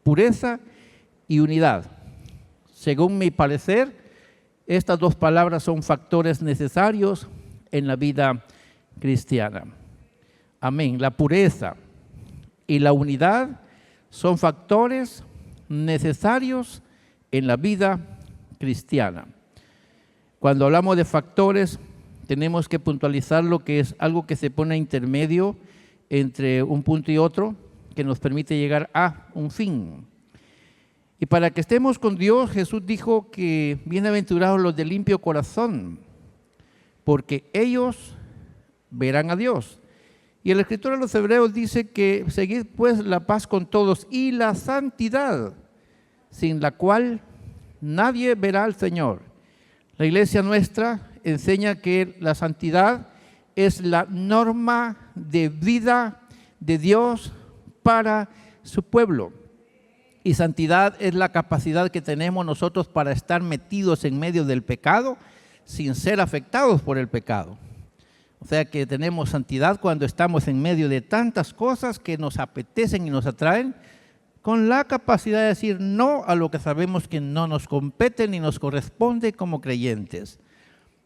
pureza y unidad. Según mi parecer, estas dos palabras son factores necesarios en la vida cristiana. Amén. La pureza y la unidad son factores necesarios en la vida cristiana. Cuando hablamos de factores, tenemos que puntualizar lo que es algo que se pone a intermedio entre un punto y otro, que nos permite llegar a un fin. Y para que estemos con Dios, Jesús dijo que bienaventurados los de limpio corazón, porque ellos verán a Dios. Y el escritor a los Hebreos dice que seguid pues la paz con todos y la santidad, sin la cual nadie verá al Señor. La iglesia nuestra enseña que la santidad es la norma de vida de Dios para su pueblo. Y santidad es la capacidad que tenemos nosotros para estar metidos en medio del pecado sin ser afectados por el pecado. O sea que tenemos santidad cuando estamos en medio de tantas cosas que nos apetecen y nos atraen, con la capacidad de decir no a lo que sabemos que no nos compete ni nos corresponde como creyentes.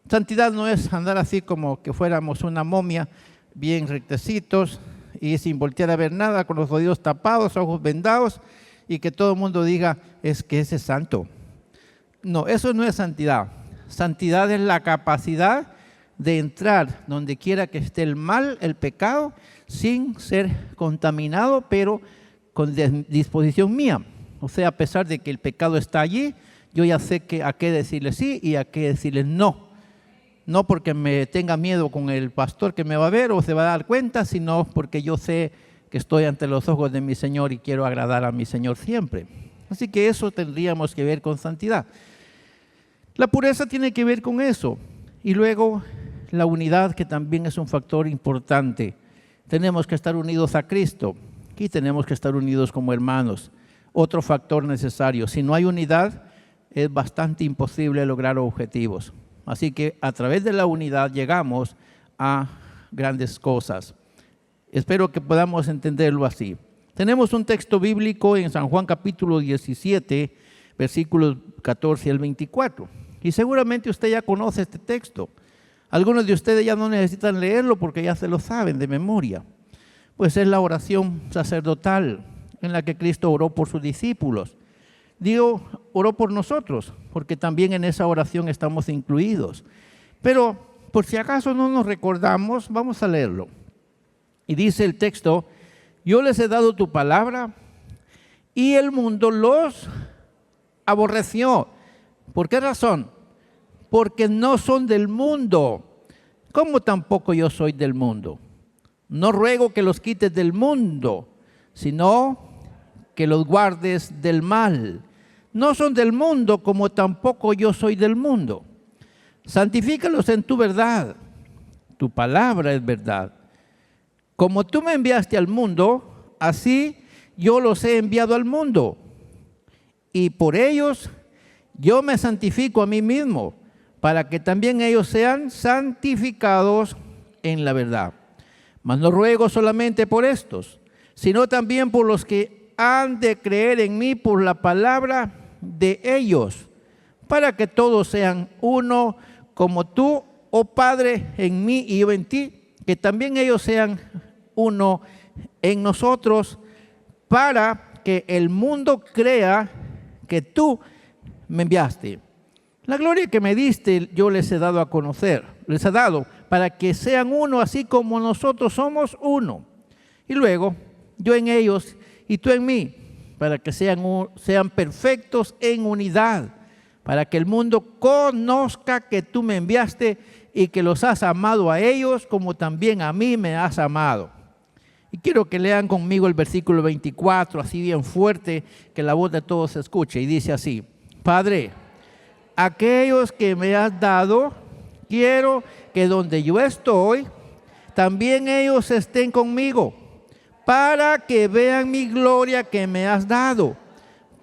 Santidad no es andar así como que fuéramos una momia, bien rectecitos y sin voltear a ver nada, con los oídos tapados, ojos vendados, y que todo el mundo diga, es que ese es santo. No, eso no es santidad. Santidad es la capacidad de entrar donde quiera que esté el mal, el pecado, sin ser contaminado, pero con disposición mía. O sea, a pesar de que el pecado está allí, yo ya sé a qué decirle sí y a qué decirle no. No porque me tenga miedo con el pastor que me va a ver o se va a dar cuenta, sino porque yo sé que estoy ante los ojos de mi Señor y quiero agradar a mi Señor siempre. Así que eso tendríamos que ver con santidad. La pureza tiene que ver con eso. Y luego la unidad, que también es un factor importante. Tenemos que estar unidos a Cristo y tenemos que estar unidos como hermanos. Otro factor necesario. Si no hay unidad, es bastante imposible lograr objetivos. Así que a través de la unidad llegamos a grandes cosas. Espero que podamos entenderlo así. Tenemos un texto bíblico en San Juan capítulo 17, versículos 14 al 24. Y seguramente usted ya conoce este texto. Algunos de ustedes ya no necesitan leerlo porque ya se lo saben de memoria. Pues es la oración sacerdotal en la que Cristo oró por sus discípulos. Digo, oró por nosotros, porque también en esa oración estamos incluidos. Pero por si acaso no nos recordamos, vamos a leerlo. Y dice el texto, yo les he dado tu palabra y el mundo los aborreció. ¿Por qué razón? Porque no son del mundo, como tampoco yo soy del mundo. No ruego que los quites del mundo, sino que los guardes del mal. No son del mundo, como tampoco yo soy del mundo. Santifícalos en tu verdad. Tu palabra es verdad. Como tú me enviaste al mundo, así yo los he enviado al mundo. Y por ellos yo me santifico a mí mismo, para que también ellos sean santificados en la verdad. Mas no ruego solamente por estos, sino también por los que han de creer en mí por la palabra de ellos, para que todos sean uno, como tú, oh Padre, en mí y yo en ti, que también ellos sean uno en nosotros, para que el mundo crea que tú me enviaste. La gloria que me diste yo les he dado a conocer, les he dado para que sean uno así como nosotros somos uno. Y luego yo en ellos y tú en mí, para que sean perfectos en unidad, para que el mundo conozca que tú me enviaste y que los has amado a ellos como también a mí me has amado. Y quiero que lean conmigo el versículo 24, así bien fuerte, que la voz de todos se escuche. Y dice así, Padre, aquellos que me has dado, quiero que donde yo estoy, también ellos estén conmigo, para que vean mi gloria que me has dado,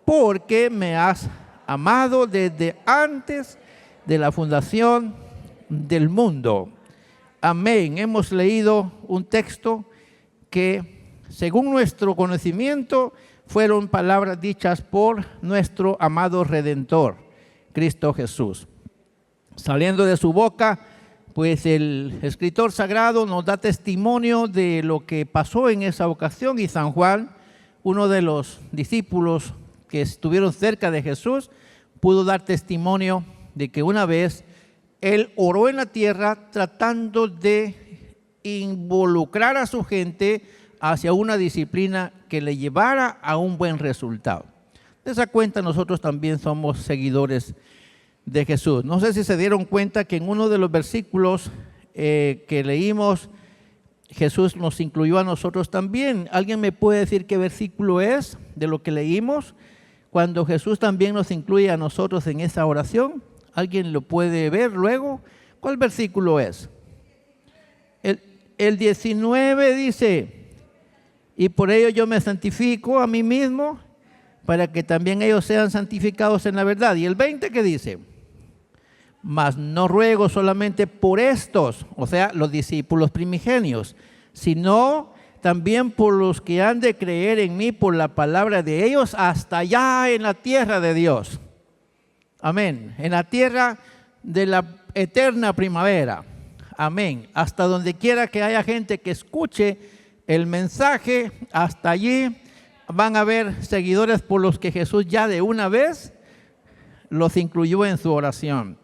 porque me has amado desde antes de la fundación del mundo. Amén. Hemos leído un texto que, según nuestro conocimiento, fueron palabras dichas por nuestro amado Redentor, Cristo Jesús. Saliendo de su boca, pues el escritor sagrado nos da testimonio de lo que pasó en esa ocasión, y San Juan, uno de los discípulos que estuvieron cerca de Jesús, pudo dar testimonio de que una vez él oró en la tierra tratando de involucrar a su gente hacia una disciplina que le llevara a un buen resultado. De esa cuenta nosotros también somos seguidores de Jesús. No sé si se dieron cuenta que en uno de los versículos que leímos, Jesús nos incluyó a nosotros también. ¿Alguien me puede decir qué versículo es de lo que leímos? Cuando Jesús también nos incluye a nosotros en esa oración. ¿Alguien lo puede ver luego? ¿Cuál versículo es? El 19 dice: y por ello yo me santifico a mí mismo, para que también ellos sean santificados en la verdad. Y el 20, ¿qué dice? Mas no ruego solamente por estos, o sea, los discípulos primigenios, sino también por los que han de creer en mí por la palabra de ellos, hasta allá en la tierra de Dios. Amén. En la tierra de la eterna primavera. Amén. Hasta donde quiera que haya gente que escuche el mensaje, hasta allí van a haber seguidores por los que Jesús ya de una vez los incluyó en su oración.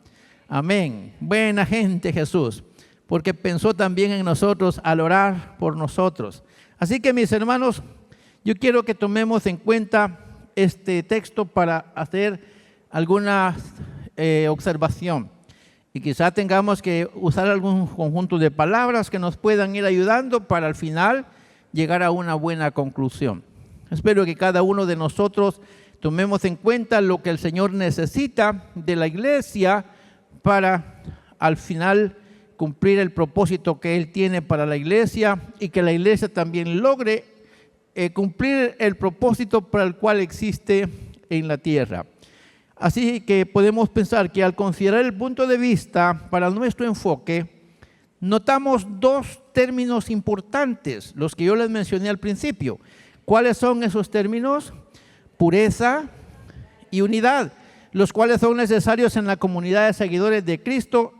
Amén. Buena gente Jesús, porque pensó también en nosotros al orar por nosotros. Así que, mis hermanos, yo quiero que tomemos en cuenta este texto para hacer alguna observación. Y quizá tengamos que usar algún conjunto de palabras que nos puedan ir ayudando para al final llegar a una buena conclusión. Espero que cada uno de nosotros tomemos en cuenta lo que el Señor necesita de la iglesia para al final cumplir el propósito que Él tiene para la iglesia, y que la iglesia también logre cumplir el propósito para el cual existe en la tierra. Así que podemos pensar que al considerar el punto de vista para nuestro enfoque, notamos dos términos importantes, los que yo les mencioné al principio. ¿Cuáles son esos términos? Pureza y unidad, los cuales son necesarios en la comunidad de seguidores de Cristo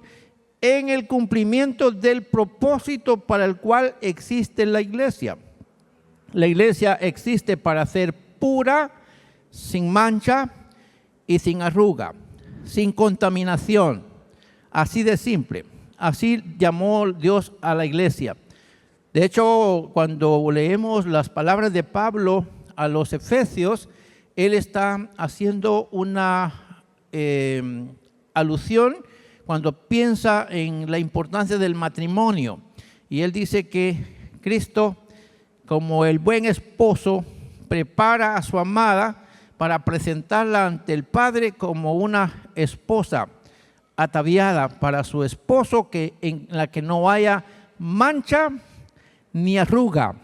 en el cumplimiento del propósito para el cual existe la iglesia. La iglesia existe para ser pura, sin mancha y sin arruga, sin contaminación. Así de simple. Así llamó Dios a la iglesia. De hecho, cuando leemos las palabras de Pablo a los Efesios, él está haciendo una alusión cuando piensa en la importancia del matrimonio. Y él dice que Cristo, como el buen esposo, prepara a su amada para presentarla ante el Padre como una esposa ataviada para su esposo, en la que no haya mancha ni arruga.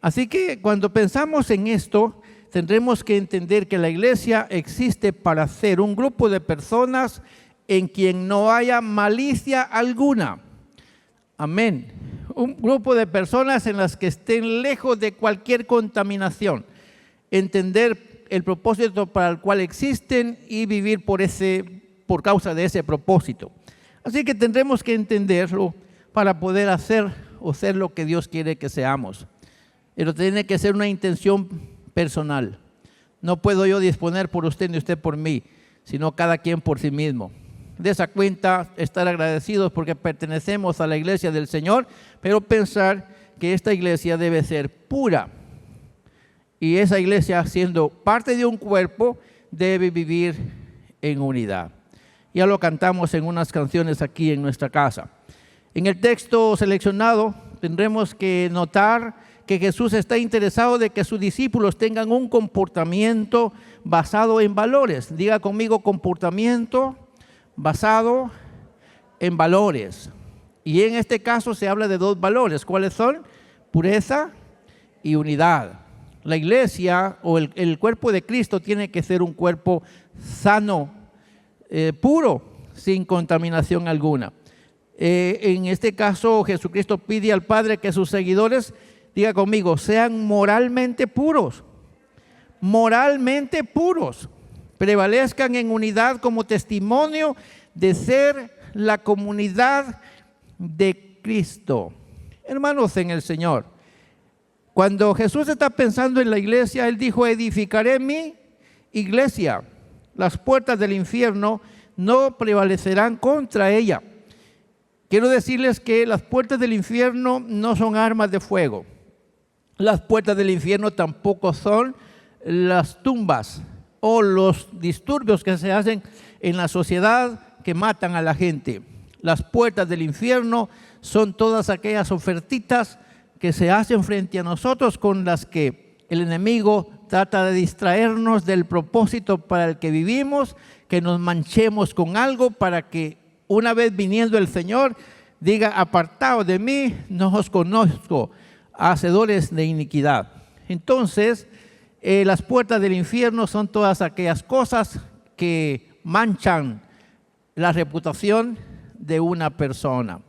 Así que cuando pensamos en esto, tendremos que entender que la iglesia existe para ser un grupo de personas en quien no haya malicia alguna. Amén. Un grupo de personas en las que estén lejos de cualquier contaminación. Entender el propósito para el cual existen y vivir por causa de ese propósito. Así que tendremos que entenderlo para poder hacer o ser lo que Dios quiere que seamos. Pero tiene que ser una intención personal. No puedo yo disponer por usted ni usted por mí, sino cada quien por sí mismo. De esa cuenta, estar agradecidos porque pertenecemos a la iglesia del Señor, pero pensar que esta iglesia debe ser pura. Y esa iglesia, siendo parte de un cuerpo, debe vivir en unidad. Ya lo cantamos en unas canciones aquí en nuestra casa. En el texto seleccionado tendremos que notar que Jesús está interesado de que sus discípulos tengan un comportamiento basado en valores. Diga conmigo: comportamiento basado en valores. Y en este caso se habla de dos valores. ¿Cuáles son? Pureza y unidad. La iglesia o el cuerpo de Cristo tiene que ser un cuerpo sano, puro, sin contaminación alguna. En este caso, Jesucristo pide al Padre que sus seguidores, diga conmigo, sean moralmente puros. moralmente puros. Prevalezcan en unidad como testimonio de ser la comunidad de Cristo. Hermanos en el Señor, cuando Jesús está pensando en la iglesia, Él dijo: edificaré mi iglesia. Las puertas del infierno no prevalecerán contra ella. Quiero decirles que las puertas del infierno no son armas de fuego. Las puertas del infierno tampoco son las tumbas o los disturbios que se hacen en la sociedad que matan a la gente. Las puertas del infierno son todas aquellas ofertitas que se hacen frente a nosotros con las que el enemigo trata de distraernos del propósito para el que vivimos, que nos manchemos con algo para que una vez viniendo el Señor diga: apartaos de mí, no os conozco, hacedores de iniquidad. Entonces, las puertas del infierno son todas aquellas cosas que manchan la reputación de una persona.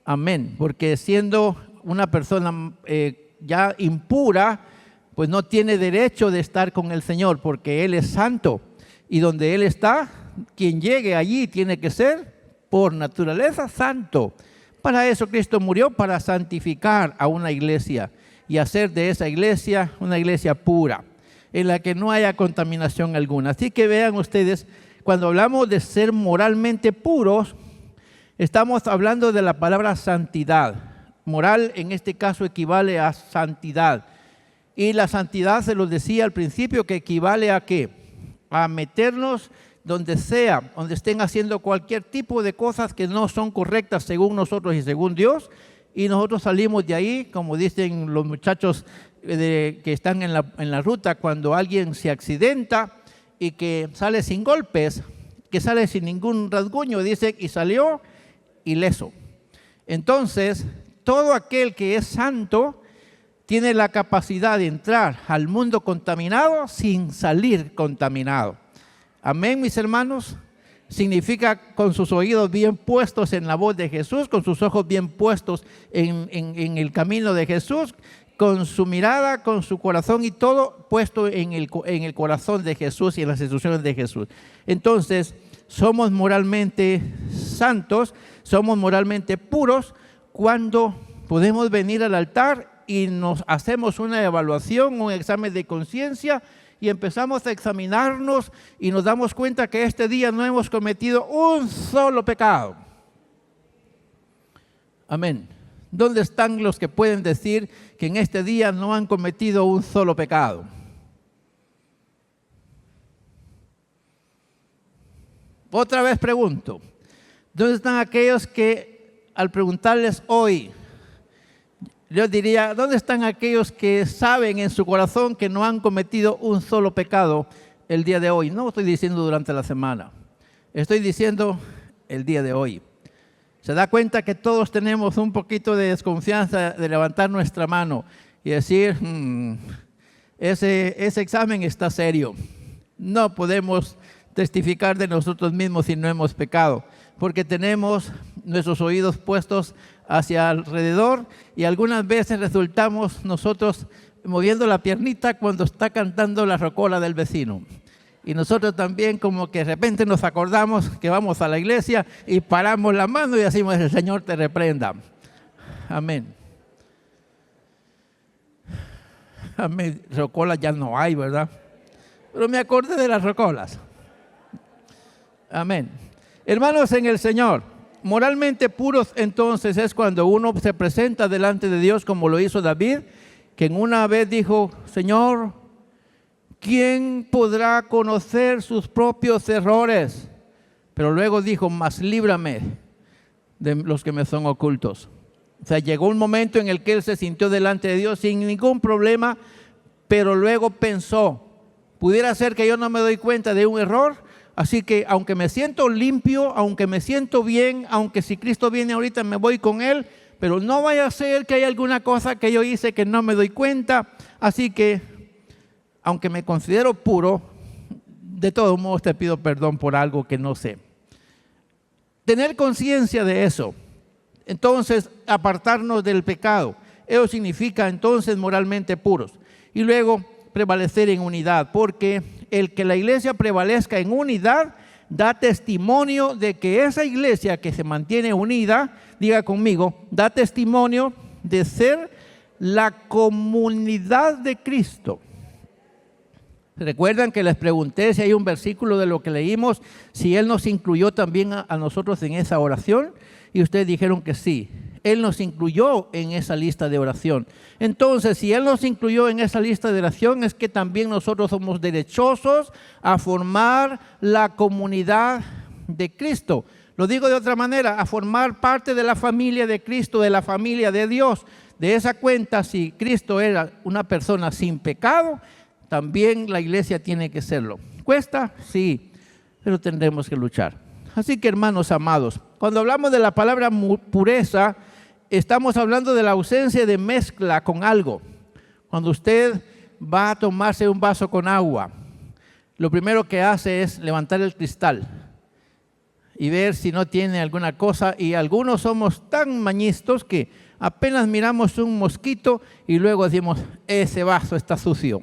Amén. Porque siendo una persona ya impura, pues no tiene derecho de estar con el Señor, porque Él es santo. Y donde Él está, quien llegue allí tiene que ser por naturaleza santo. Para eso Cristo murió, para santificar a una iglesia y hacer de esa iglesia una iglesia pura, en la que no haya contaminación alguna. Así que vean ustedes, cuando hablamos de ser moralmente puros, estamos hablando de la palabra santidad. Moral en este caso equivale a santidad. Y la santidad, se los decía al principio, que equivale a ¿qué? A meternos donde sea, donde estén haciendo cualquier tipo de cosas que no son correctas según nosotros y según Dios, y nosotros salimos de ahí, como dicen los muchachos que están en la ruta, cuando alguien se accidenta y que sale sin golpes, que sale sin ningún rasguño, dice, y salió ileso. Entonces, todo aquel que es santo tiene la capacidad de entrar al mundo contaminado sin salir contaminado. Amén, mis hermanos. Significa con sus oídos bien puestos en la voz de Jesús, con sus ojos bien puestos en el camino de Jesús, con su mirada, con su corazón y todo puesto en el corazón de Jesús y en las instrucciones de Jesús. Entonces, somos moralmente santos, somos moralmente puros cuando podemos venir al altar y nos hacemos una evaluación, un examen de conciencia, y empezamos a examinarnos y nos damos cuenta que este día no hemos cometido un solo pecado. Amén. ¿Dónde están los que pueden decir que en este día no han cometido un solo pecado? Otra vez pregunto, ¿dónde están aquellos que al preguntarles hoy, yo diría, ¿dónde están aquellos que saben en su corazón que no han cometido un solo pecado el día de hoy? No estoy diciendo durante la semana, estoy diciendo el día de hoy. Se da cuenta que todos tenemos un poquito de desconfianza de levantar nuestra mano y decir, ese examen está serio. No podemos testificar de nosotros mismos si no hemos pecado, porque tenemos nuestros oídos puestos hacia alrededor y algunas veces resultamos nosotros moviendo la piernita cuando está cantando la rocola del vecino. Y nosotros también como que de repente nos acordamos que vamos a la iglesia y paramos la mano y decimos, el Señor te reprenda. Amén. Amén. Rocolas ya no hay, ¿verdad? Pero me acordé de las rocolas. Amén. Hermanos en el Señor, moralmente puros entonces es cuando uno se presenta delante de Dios como lo hizo David, que en una vez dijo, Señor, ¿quién podrá conocer sus propios errores? Pero luego dijo, mas líbrame de los que me son ocultos. O sea, llegó un momento en el que él se sintió delante de Dios sin ningún problema, pero luego pensó, pudiera ser que yo no me doy cuenta de un error, así que aunque me siento limpio, aunque me siento bien, aunque si Cristo viene ahorita me voy con Él, pero no vaya a ser que haya alguna cosa que yo hice que no me doy cuenta, así que aunque me considero puro, de todos modos te pido perdón por algo que no sé. Tener conciencia de eso, entonces apartarnos del pecado, eso significa entonces moralmente puros. Y luego prevalecer en unidad, porque el que la iglesia prevalezca en unidad da testimonio de que esa iglesia que se mantiene unida, diga conmigo, da testimonio de ser la comunidad de Cristo. ¿Recuerdan que les pregunté si hay un versículo de lo que leímos, si Él nos incluyó también a nosotros en esa oración? Y ustedes dijeron que sí. Él nos incluyó en esa lista de oración. Entonces, si Él nos incluyó en esa lista de oración, es que también nosotros somos derechosos a formar la comunidad de Cristo. Lo digo de otra manera, a formar parte de la familia de Cristo, de la familia de Dios. De esa cuenta, si Cristo era una persona sin pecado, también la iglesia tiene que serlo. ¿Cuesta? Sí, pero tendremos que luchar. Así que, hermanos amados, cuando hablamos de la palabra pureza, estamos hablando de la ausencia de mezcla con algo. Cuando usted va a tomarse un vaso con agua, lo primero que hace es levantar el cristal y ver si no tiene alguna cosa. Y algunos somos tan mañistos que apenas miramos un mosquito y luego decimos, ese vaso está sucio.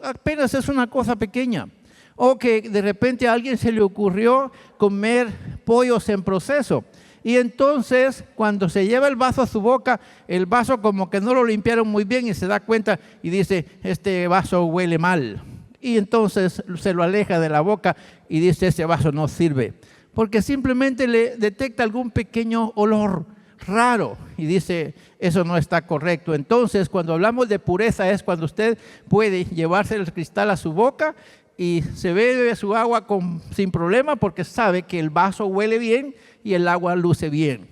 Apenas es una cosa pequeña. O que de repente a alguien se le ocurrió comer pollos en proceso. Y entonces, cuando se lleva el vaso a su boca, el vaso como que no lo limpiaron muy bien y se da cuenta y dice, este vaso huele mal. Y entonces se lo aleja de la boca y dice, ese vaso no sirve. Porque simplemente le detecta algún pequeño olor raro y dice, eso no está correcto. Entonces, cuando hablamos de pureza es cuando usted puede llevarse el cristal a su boca y se bebe su agua sin problema porque sabe que el vaso huele bien y el agua luce bien.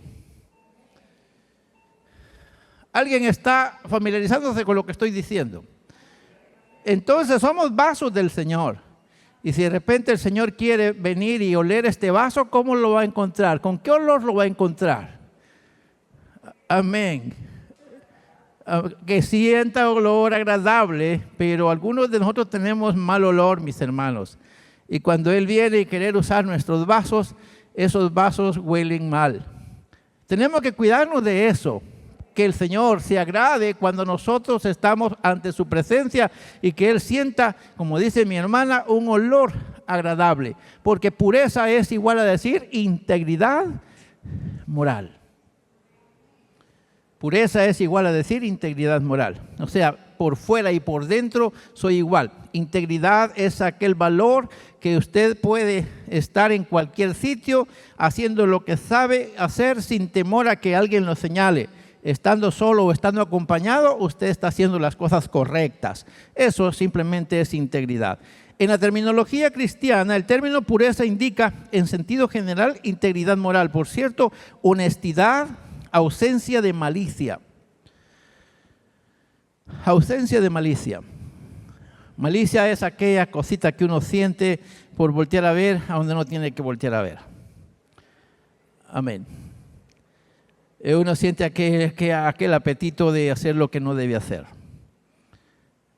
¿Alguien está familiarizándose con lo que estoy diciendo? Entonces somos vasos del Señor. Y si de repente el Señor quiere venir y oler este vaso, ¿cómo lo va a encontrar? ¿Con qué olor lo va a encontrar? Amén. Que sienta olor agradable, pero algunos de nosotros tenemos mal olor, mis hermanos. Y cuando Él viene y quiere usar nuestros vasos, esos vasos huelen mal. Tenemos que cuidarnos de eso, que el Señor se agrade cuando nosotros estamos ante su presencia y que Él sienta, como dice mi hermana, un olor agradable. Porque pureza es igual a decir integridad moral. Pureza es igual a decir integridad moral. O sea, por fuera y por dentro soy igual. Integridad es aquel valor que usted puede estar en cualquier sitio haciendo lo que sabe hacer sin temor a que alguien lo señale. Estando solo o estando acompañado, usted está haciendo las cosas correctas. Eso simplemente es integridad. En la terminología cristiana, el término pureza indica, en sentido general, integridad moral. Por cierto, honestidad, ausencia de malicia. Ausencia de malicia. Malicia es aquella cosita que uno siente por voltear a ver a donde no tiene que voltear a ver. Amén. Uno siente aquel apetito de hacer lo que no debe hacer.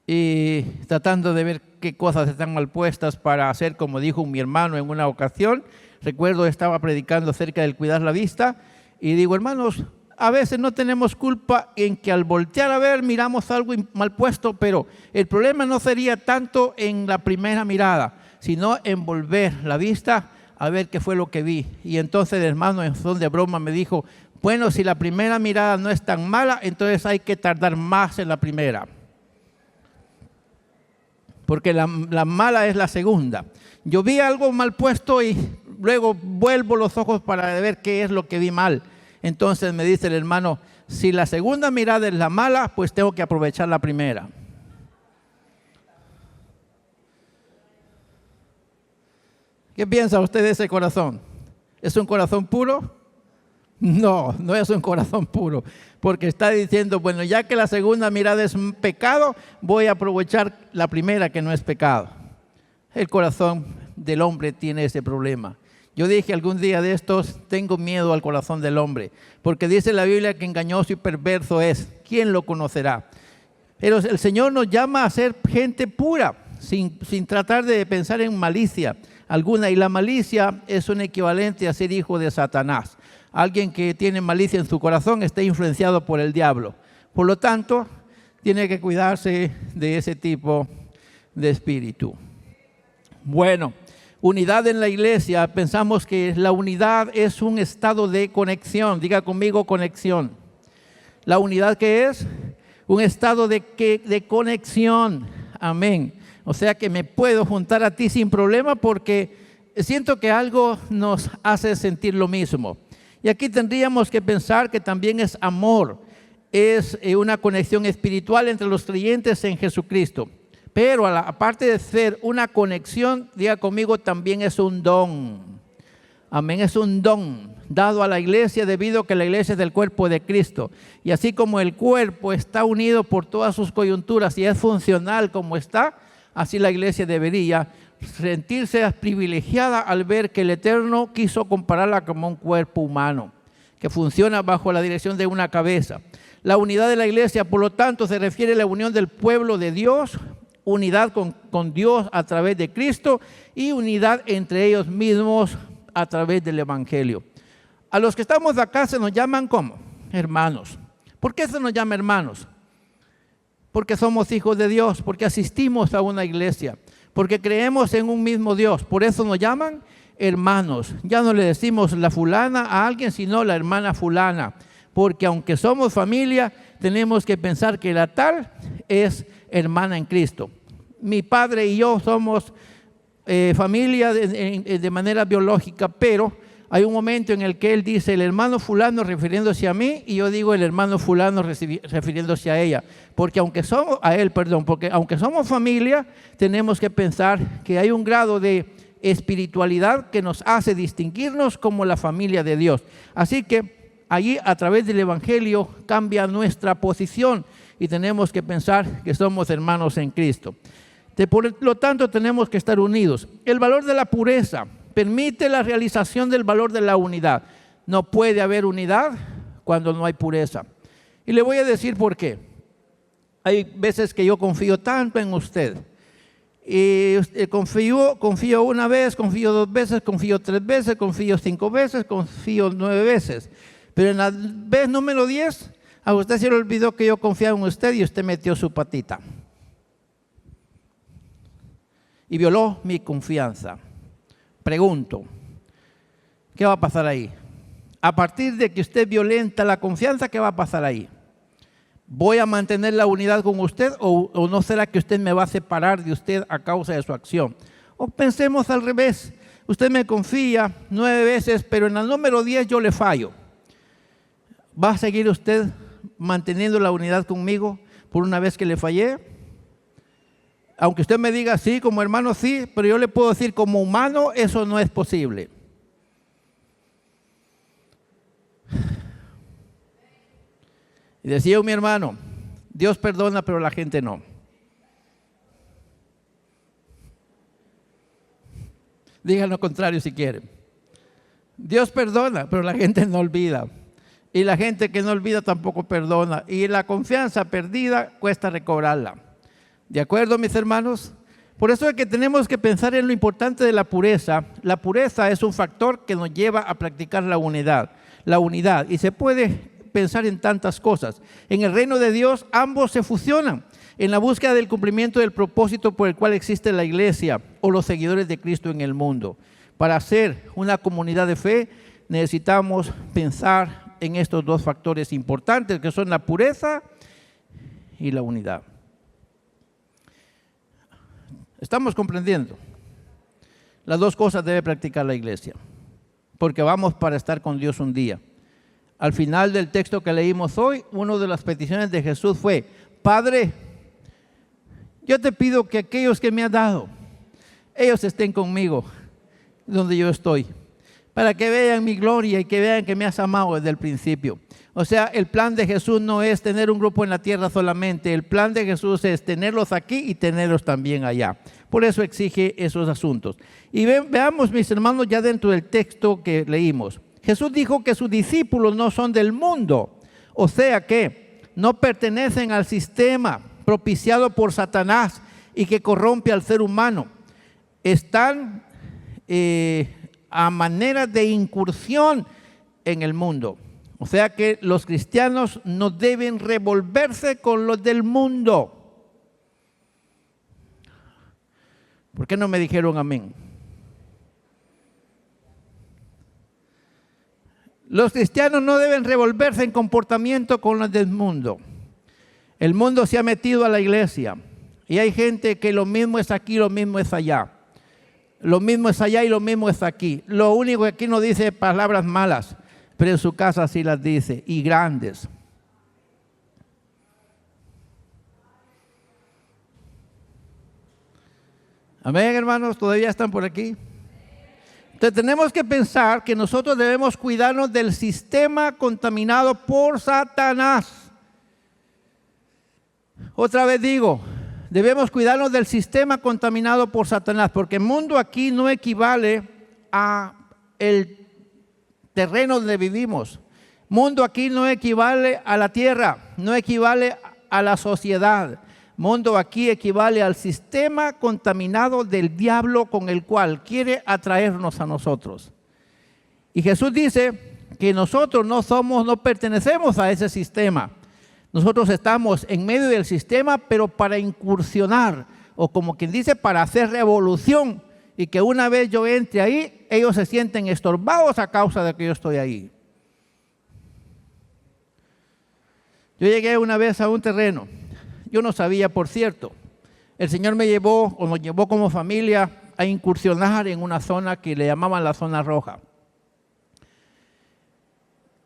Y tratando de ver qué cosas están mal puestas para hacer, como dijo mi hermano en una ocasión. Recuerdo, estaba predicando acerca del cuidar la vista. Y digo, hermanos, a veces no tenemos culpa en que al voltear a ver miramos algo mal puesto, pero el problema no sería tanto en la primera mirada, sino en volver la vista a ver qué fue lo que vi. Y entonces el hermano en son de broma me dijo, bueno, si la primera mirada no es tan mala, entonces hay que tardar más en la primera. Porque la mala es la segunda. Yo vi algo mal puesto y luego vuelvo los ojos para ver qué es lo que vi mal. Entonces me dice el hermano, si la segunda mirada es la mala, pues tengo que aprovechar la primera. ¿Qué piensa usted de ese corazón? ¿Es un corazón puro? No, no es un corazón puro, porque está diciendo, bueno, ya que la segunda mirada es un pecado, voy a aprovechar la primera que no es pecado. El corazón del hombre tiene ese problema. Yo dije algún día de estos, tengo miedo al corazón del hombre, porque dice la Biblia que engañoso y perverso es. ¿Quién lo conocerá? Pero el Señor nos llama a ser gente pura, sin tratar de pensar en malicia alguna. Y la malicia es un equivalente a ser hijo de Satanás. Alguien que tiene malicia en su corazón está influenciado por el diablo. Por lo tanto, tiene que cuidarse de ese tipo de espíritu. Bueno, unidad en la iglesia. Pensamos que la unidad es un estado de conexión. Diga conmigo, conexión. ¿La unidad qué es? Un estado de conexión. Amén. O sea que me puedo juntar a ti sin problema porque siento que algo nos hace sentir lo mismo. Y aquí tendríamos que pensar que también es amor. Es una conexión espiritual entre los creyentes en Jesucristo. Pero aparte de ser una conexión, diga conmigo, también es un don. Amén, es un don dado a la iglesia debido a que la iglesia es del cuerpo de Cristo. Y así como el cuerpo está unido por todas sus coyunturas y es funcional como está, así la iglesia debería sentirse privilegiada al ver que el Eterno quiso compararla como un cuerpo humano, que funciona bajo la dirección de una cabeza. La unidad de la iglesia, por lo tanto, se refiere a la unión del pueblo de Dios, unidad con Dios a través de Cristo y unidad entre ellos mismos a través del Evangelio. A los que estamos acá se nos llaman ¿cómo? Hermanos. ¿Por qué se nos llama hermanos? Porque somos hijos de Dios, porque asistimos a una iglesia, porque creemos en un mismo Dios. Por eso nos llaman hermanos. Ya no le decimos la fulana a alguien, sino la hermana fulana. Porque aunque somos familia, tenemos que pensar que la tal es hermana en Cristo. Mi padre y yo somos familia de manera biológica, pero hay un momento en el que él dice el hermano fulano refiriéndose a mí y yo digo el hermano fulano refiriéndose a ella. Porque aunque somos familia, tenemos que pensar que hay un grado de espiritualidad que nos hace distinguirnos como la familia de Dios. Así que allí a través del Evangelio cambia nuestra posición y tenemos que pensar que somos hermanos en Cristo. Por lo tanto, tenemos que estar unidos. El valor de la pureza permite la realización del valor de la unidad. No puede haber unidad cuando no hay pureza. Y le voy a decir por qué. Hay veces que yo confío tanto en usted. Y confío una vez, confío 2 veces, confío 3 veces, confío 5 veces, confío 9 veces. Pero en la vez número 10, a usted se le olvidó que yo confiaba en usted y usted metió su patita. Y violó mi confianza. Pregunto, ¿qué va a pasar ahí? A partir de que usted violenta la confianza, ¿qué va a pasar ahí? ¿Voy a mantener la unidad con usted o no será que usted me va a separar de usted a causa de su acción? O pensemos al revés. Usted me confía 9 veces, pero en la número 10 yo le fallo. ¿Va a seguir usted manteniendo la unidad conmigo por una vez que le fallé? Aunque usted me diga sí, como hermano sí, pero yo le puedo decir como humano, eso no es posible. Y decía mi hermano, Dios perdona, pero la gente no. Digan lo contrario si quieren. Dios perdona, pero la gente no olvida. Y la gente que no olvida tampoco perdona. Y la confianza perdida cuesta recobrarla. ¿De acuerdo, mis hermanos? Por eso es que tenemos que pensar en lo importante de la pureza. La pureza es un factor que nos lleva a practicar la unidad. Y se puede pensar en tantas cosas. En el reino de Dios ambos se fusionan en la búsqueda del cumplimiento del propósito por el cual existe la iglesia o los seguidores de Cristo en el mundo. Para ser una comunidad de fe necesitamos pensar en estos 2 factores importantes que son la pureza y la unidad. ¿Estamos comprendiendo? Las 2 cosas debe practicar la iglesia, porque vamos para estar con Dios un día. Al final del texto que leímos hoy, una de las peticiones de Jesús fue, Padre, yo te pido que aquellos que me has dado, ellos estén conmigo donde yo estoy, para que vean mi gloria y que vean que me has amado desde el principio. O sea, el plan de Jesús no es tener un grupo en la tierra solamente. El plan de Jesús es tenerlos aquí y tenerlos también allá. Por eso exige esos asuntos. Y veamos, mis hermanos, ya dentro del texto que leímos. Jesús dijo que sus discípulos no son del mundo. O sea que no pertenecen al sistema propiciado por Satanás y que corrompe al ser humano. Están a manera de incursión en el mundo. O sea que los cristianos no deben revolverse con los del mundo. ¿Por qué no me dijeron amén? Los cristianos no deben revolverse en comportamiento con los del mundo. El mundo se ha metido a la iglesia y hay gente que lo mismo es aquí, lo mismo es allá. Lo mismo es allá y lo mismo es aquí. Lo único que aquí no dice palabras malas, pero en su casa sí las dice, y grandes. Amén, hermanos, ¿todavía están por aquí? Entonces tenemos que pensar que nosotros debemos cuidarnos del sistema contaminado por Satanás. Otra vez digo, debemos cuidarnos del sistema contaminado por Satanás, porque el mundo aquí no equivale a el terreno donde vivimos. Mundo aquí no equivale a la tierra, no equivale a la sociedad. Mundo aquí equivale al sistema contaminado del diablo con el cual quiere atraernos a nosotros. Y Jesús dice que nosotros no pertenecemos a ese sistema. Nosotros estamos en medio del sistema, pero para incursionar, o como quien dice, para hacer revolución, y que una vez yo entre ahí, ellos se sienten estorbados a causa de que yo estoy ahí. Yo llegué una vez a un terreno. Yo no sabía, por cierto. El Señor me llevó, o nos llevó como familia, a incursionar en una zona que le llamaban la zona roja.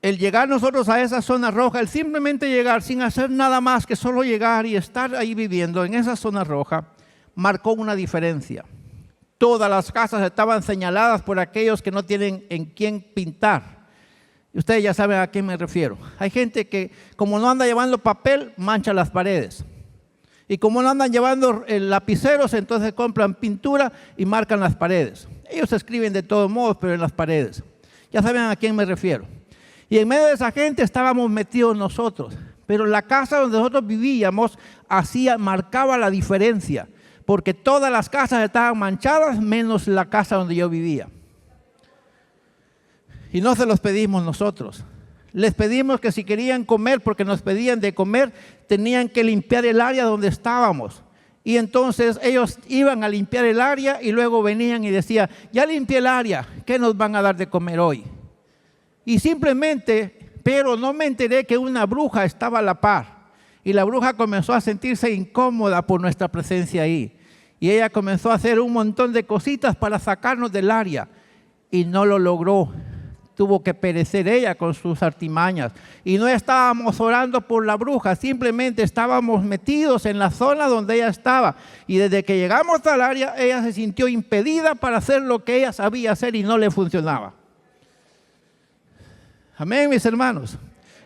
El llegar nosotros a esa zona roja, el simplemente llegar sin hacer nada más que solo llegar y estar ahí viviendo en esa zona roja, marcó una diferencia. Todas las casas estaban señaladas por aquellos que no tienen en quién pintar. Y ustedes ya saben a qué me refiero. Hay gente que, como no anda llevando papel, mancha las paredes. Y como no andan llevando lapiceros, entonces compran pintura y marcan las paredes. Ellos escriben de todos modos, pero en las paredes. Ya saben a quién me refiero. Y en medio de esa gente estábamos metidos nosotros. Pero la casa donde nosotros vivíamos marcaba la diferencia. Porque todas las casas estaban manchadas, menos la casa donde yo vivía. Y no se los pedimos nosotros. Les pedimos que si querían comer, porque nos pedían de comer, tenían que limpiar el área donde estábamos. Y entonces ellos iban a limpiar el área y luego venían y decían, ya limpié el área, ¿qué nos van a dar de comer hoy? Y simplemente, pero no me enteré que una bruja estaba a la par. Y la bruja comenzó a sentirse incómoda por nuestra presencia ahí. Y ella comenzó a hacer un montón de cositas para sacarnos del área. Y no lo logró. Tuvo que perecer ella con sus artimañas. Y no estábamos orando por la bruja, simplemente estábamos metidos en la zona donde ella estaba. Y desde que llegamos al área, ella se sintió impedida para hacer lo que ella sabía hacer y no le funcionaba. Amén, mis hermanos.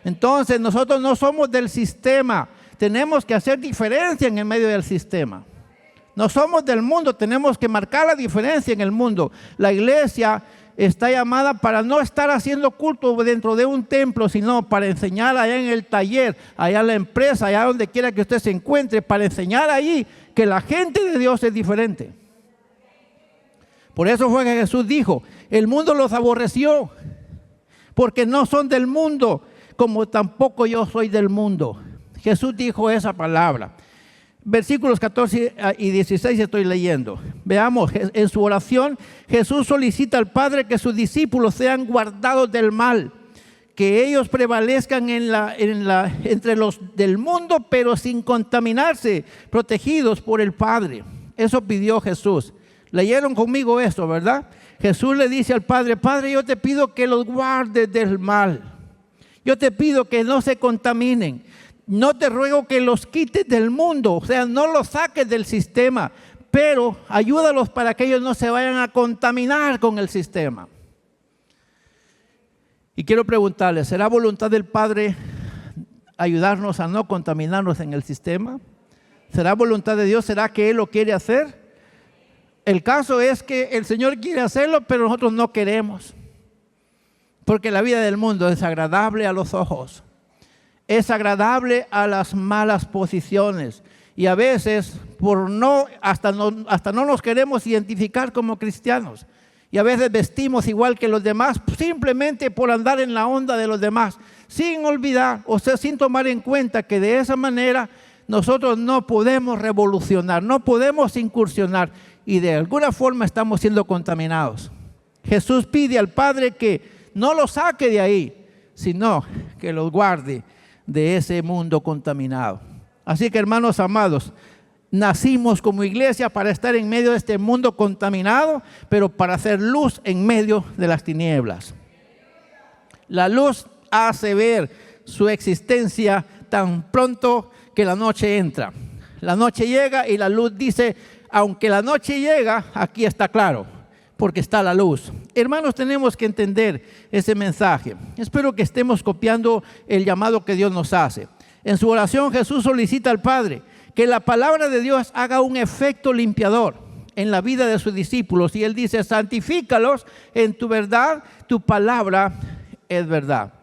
Entonces nosotros no somos del sistema, tenemos que hacer diferencia en el medio del sistema. No somos del mundo, tenemos que marcar la diferencia en el mundo. La iglesia está llamada para no estar haciendo culto dentro de un templo, sino para enseñar allá en el taller, allá en la empresa, allá donde quiera que usted se encuentre, para enseñar ahí que la gente de Dios es diferente. Por eso fue que Jesús dijo, el mundo los aborreció, porque no son del mundo, como tampoco yo soy del mundo. Jesús dijo esa palabra. Versículos 14 y 16 estoy leyendo. Veamos, en su oración Jesús solicita al Padre que sus discípulos sean guardados del mal, que ellos prevalezcan entre los del mundo, pero sin contaminarse, protegidos por el Padre. Eso pidió Jesús. Leyeron conmigo esto, ¿verdad? Jesús le dice al Padre, Padre, yo te pido que los guardes del mal. Yo te pido que no se contaminen. No te ruego que los quites del mundo, o sea, no los saques del sistema, pero ayúdalos para que ellos no se vayan a contaminar con el sistema. Y quiero preguntarles, ¿será voluntad del Padre ayudarnos a no contaminarnos en el sistema? ¿Será voluntad de Dios? ¿Será que Él lo quiere hacer? El caso es que el Señor quiere hacerlo, pero nosotros no queremos. Porque la vida del mundo es agradable a los ojos. Es agradable a las malas posiciones. Y a veces, hasta no nos queremos identificar como cristianos. Y a veces vestimos igual que los demás, simplemente por andar en la onda de los demás, sin olvidar, o sea, sin tomar en cuenta que de esa manera nosotros no podemos revolucionar, no podemos incursionar y de alguna forma estamos siendo contaminados. Jesús pide al Padre que no los saque de ahí, sino que los guarde de ese mundo contaminado. Así que, hermanos amados, nacimos como iglesia para estar en medio de este mundo contaminado, pero para hacer luz en medio de las tinieblas. La luz hace ver su existencia tan pronto que la noche entra. La noche llega y la luz dice, aunque la noche llega, aquí está claro, porque está la luz. Hermanos, tenemos que entender ese mensaje. Espero que estemos copiando el llamado que Dios nos hace. En su oración, Jesús solicita al Padre que la palabra de Dios haga un efecto limpiador en la vida de sus discípulos. Y Él dice, santifícalos en tu verdad, tu palabra es verdad.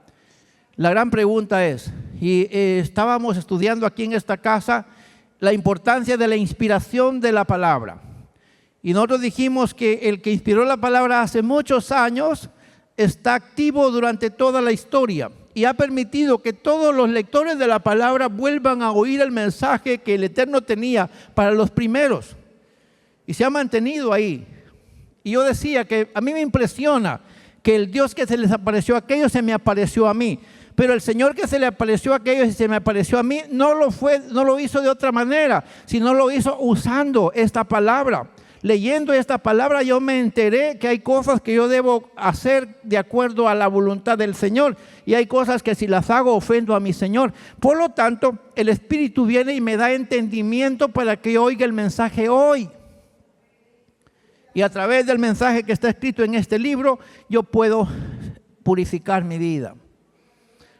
La gran pregunta es, y estábamos estudiando aquí en esta casa la importancia de la inspiración de la palabra. Y nosotros dijimos que el que inspiró la palabra hace muchos años está activo durante toda la historia y ha permitido que todos los lectores de la palabra vuelvan a oír el mensaje que el Eterno tenía para los primeros. Y se ha mantenido ahí. Y yo decía que a mí me impresiona que el Dios que se les apareció a aquellos se me apareció a mí. Pero el Señor que se le apareció a aquellos y se me apareció a mí no lo hizo de otra manera, sino lo hizo usando esta palabra. Leyendo esta palabra yo me enteré que hay cosas que yo debo hacer de acuerdo a la voluntad del Señor y hay cosas que si las hago ofendo a mi Señor. Por lo tanto, el Espíritu viene y me da entendimiento para que yo oiga el mensaje hoy. Y a través del mensaje que está escrito en este libro, yo puedo purificar mi vida.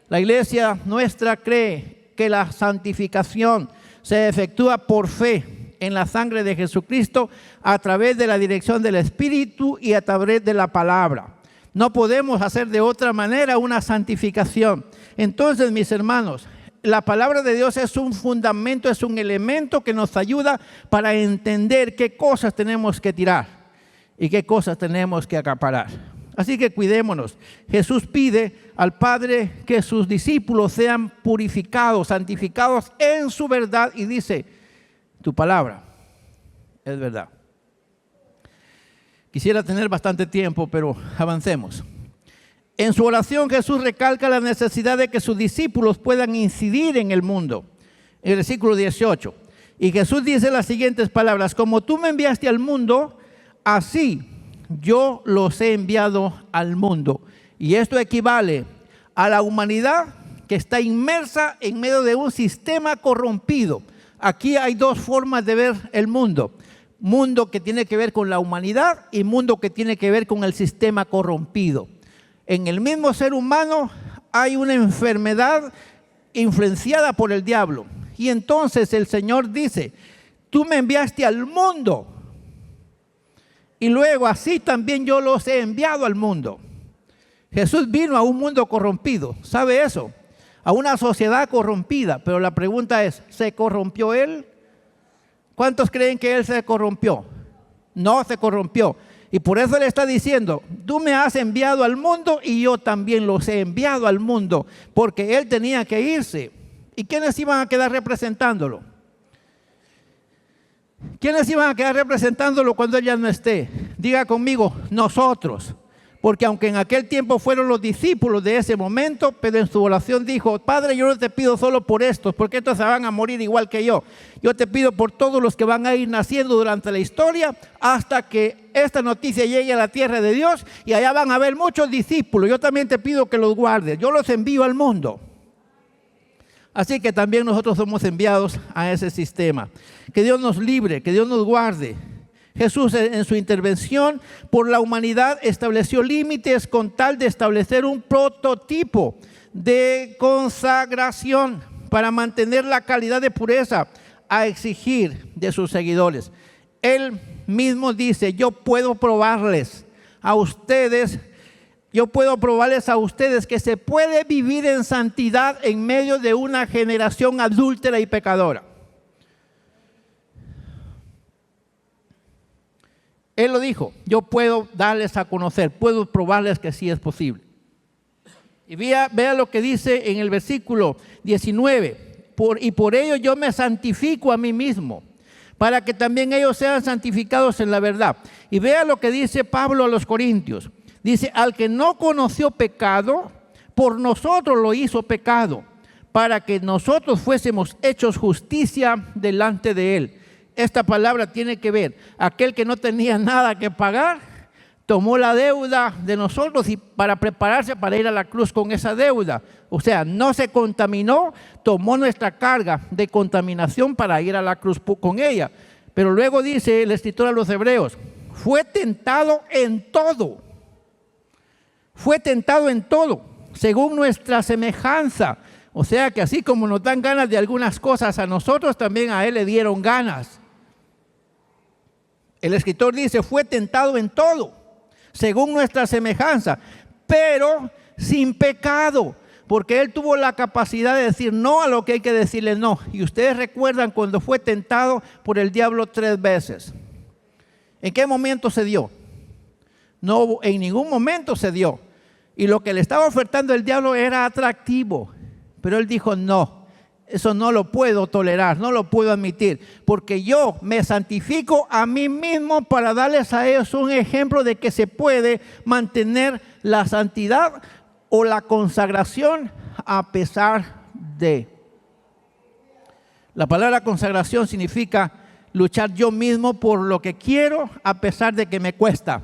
La iglesia nuestra cree que la santificación se efectúa por fe en la sangre de Jesucristo a través de la dirección del Espíritu y a través de la palabra. No podemos hacer de otra manera una santificación. Entonces, mis hermanos, la palabra de Dios es un fundamento, es un elemento que nos ayuda para entender qué cosas tenemos que tirar y qué cosas tenemos que acaparar. Así que cuidémonos. Jesús pide al Padre que sus discípulos sean purificados, santificados en su verdad y dice, tu palabra es verdad. Quisiera tener bastante tiempo, pero avancemos. En su oración Jesús recalca la necesidad de que sus discípulos puedan incidir en el mundo. En el versículo 18. Y Jesús dice las siguientes palabras, como tú me enviaste al mundo, así yo los he enviado al mundo. Y esto equivale a la humanidad que está inmersa en medio de un sistema corrompido. Aquí hay dos formas de ver el mundo. Mundo que tiene que ver con la humanidad y mundo que tiene que ver con el sistema corrompido. En el mismo ser humano hay una enfermedad influenciada por el diablo. Y entonces el Señor dice, tú me enviaste al mundo. Y luego así también yo los he enviado al mundo. Jesús vino a un mundo corrompido. ¿Sabe eso? A una sociedad corrompida, pero la pregunta es, ¿se corrompió Él? ¿Cuántos creen que Él se corrompió? No se corrompió. Y por eso le está diciendo, tú me has enviado al mundo y yo también los he enviado al mundo, porque Él tenía que irse. ¿Y quiénes iban a quedar representándolo? ¿Quiénes iban a quedar representándolo cuando Él ya no esté? Diga conmigo, nosotros. Porque aunque en aquel tiempo fueron los discípulos de ese momento, pero en su oración dijo, Padre, yo no te pido solo por estos, porque estos se van a morir igual que yo. Yo te pido por todos los que van a ir naciendo durante la historia, hasta que esta noticia llegue a la tierra de Dios, y allá van a haber muchos discípulos. Yo también te pido que los guardes. Yo los envío al mundo. Así que también nosotros somos enviados a ese sistema. Que Dios nos libre, que Dios nos guarde. Jesús en su intervención por la humanidad estableció límites con tal de establecer un prototipo de consagración para mantener la calidad de pureza a exigir de sus seguidores. Él mismo dice, yo puedo probarles a ustedes que se puede vivir en santidad en medio de una generación adúltera y pecadora. Él lo dijo, yo puedo darles a conocer, puedo probarles que sí es posible. Y vea lo que dice en el versículo 19. Y por ello yo me santifico a mí mismo, para que también ellos sean santificados en la verdad. Y vea lo que dice Pablo a los Corintios. Dice, al que no conoció pecado, por nosotros lo hizo pecado, para que nosotros fuésemos hechos justicia delante de él. Esta palabra tiene que ver, aquel que no tenía nada que pagar, tomó la deuda de nosotros y para prepararse para ir a la cruz con esa deuda. O sea, no se contaminó, tomó nuestra carga de contaminación para ir a la cruz con ella. Pero luego dice el escritor a los Hebreos, fue tentado en todo. Fue tentado en todo, según nuestra semejanza. O sea que así como nos dan ganas de algunas cosas a nosotros, también a él le dieron ganas. El escritor dice, fue tentado en todo, según nuestra semejanza, pero sin pecado, porque él tuvo la capacidad de decir no a lo que hay que decirle no. Y ustedes recuerdan cuando fue tentado por el diablo 3 veces. ¿En qué momento se dio? No, en ningún momento se dio. Y lo que le estaba ofertando el diablo era atractivo, pero él dijo no. Eso no lo puedo tolerar, no lo puedo admitir, porque yo me santifico a mí mismo para darles a ellos un ejemplo de que se puede mantener la santidad o la consagración a pesar de. La palabra consagración significa luchar yo mismo por lo que quiero a pesar de que me cuesta.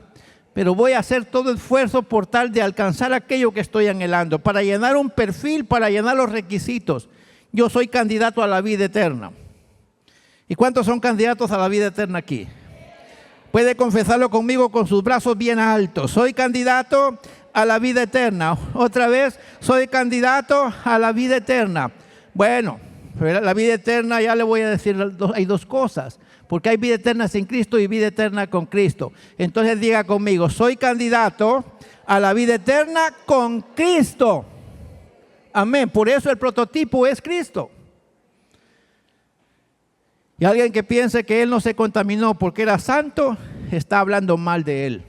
Pero voy a hacer todo esfuerzo por tal de alcanzar aquello que estoy anhelando, para llenar un perfil, para llenar los requisitos. Yo soy candidato a la vida eterna. ¿Y cuántos son candidatos a la vida eterna aquí? Puede confesarlo conmigo con sus brazos bien altos. Soy candidato a la vida eterna. Otra vez, soy candidato a la vida eterna. Bueno, la vida eterna ya le voy a decir, hay dos cosas. Porque hay vida eterna sin Cristo y vida eterna con Cristo. Entonces diga conmigo, soy candidato a la vida eterna con Cristo. Amén. Por eso el prototipo es Cristo. Y alguien que piense que Él no se contaminó porque era santo, está hablando mal de Él.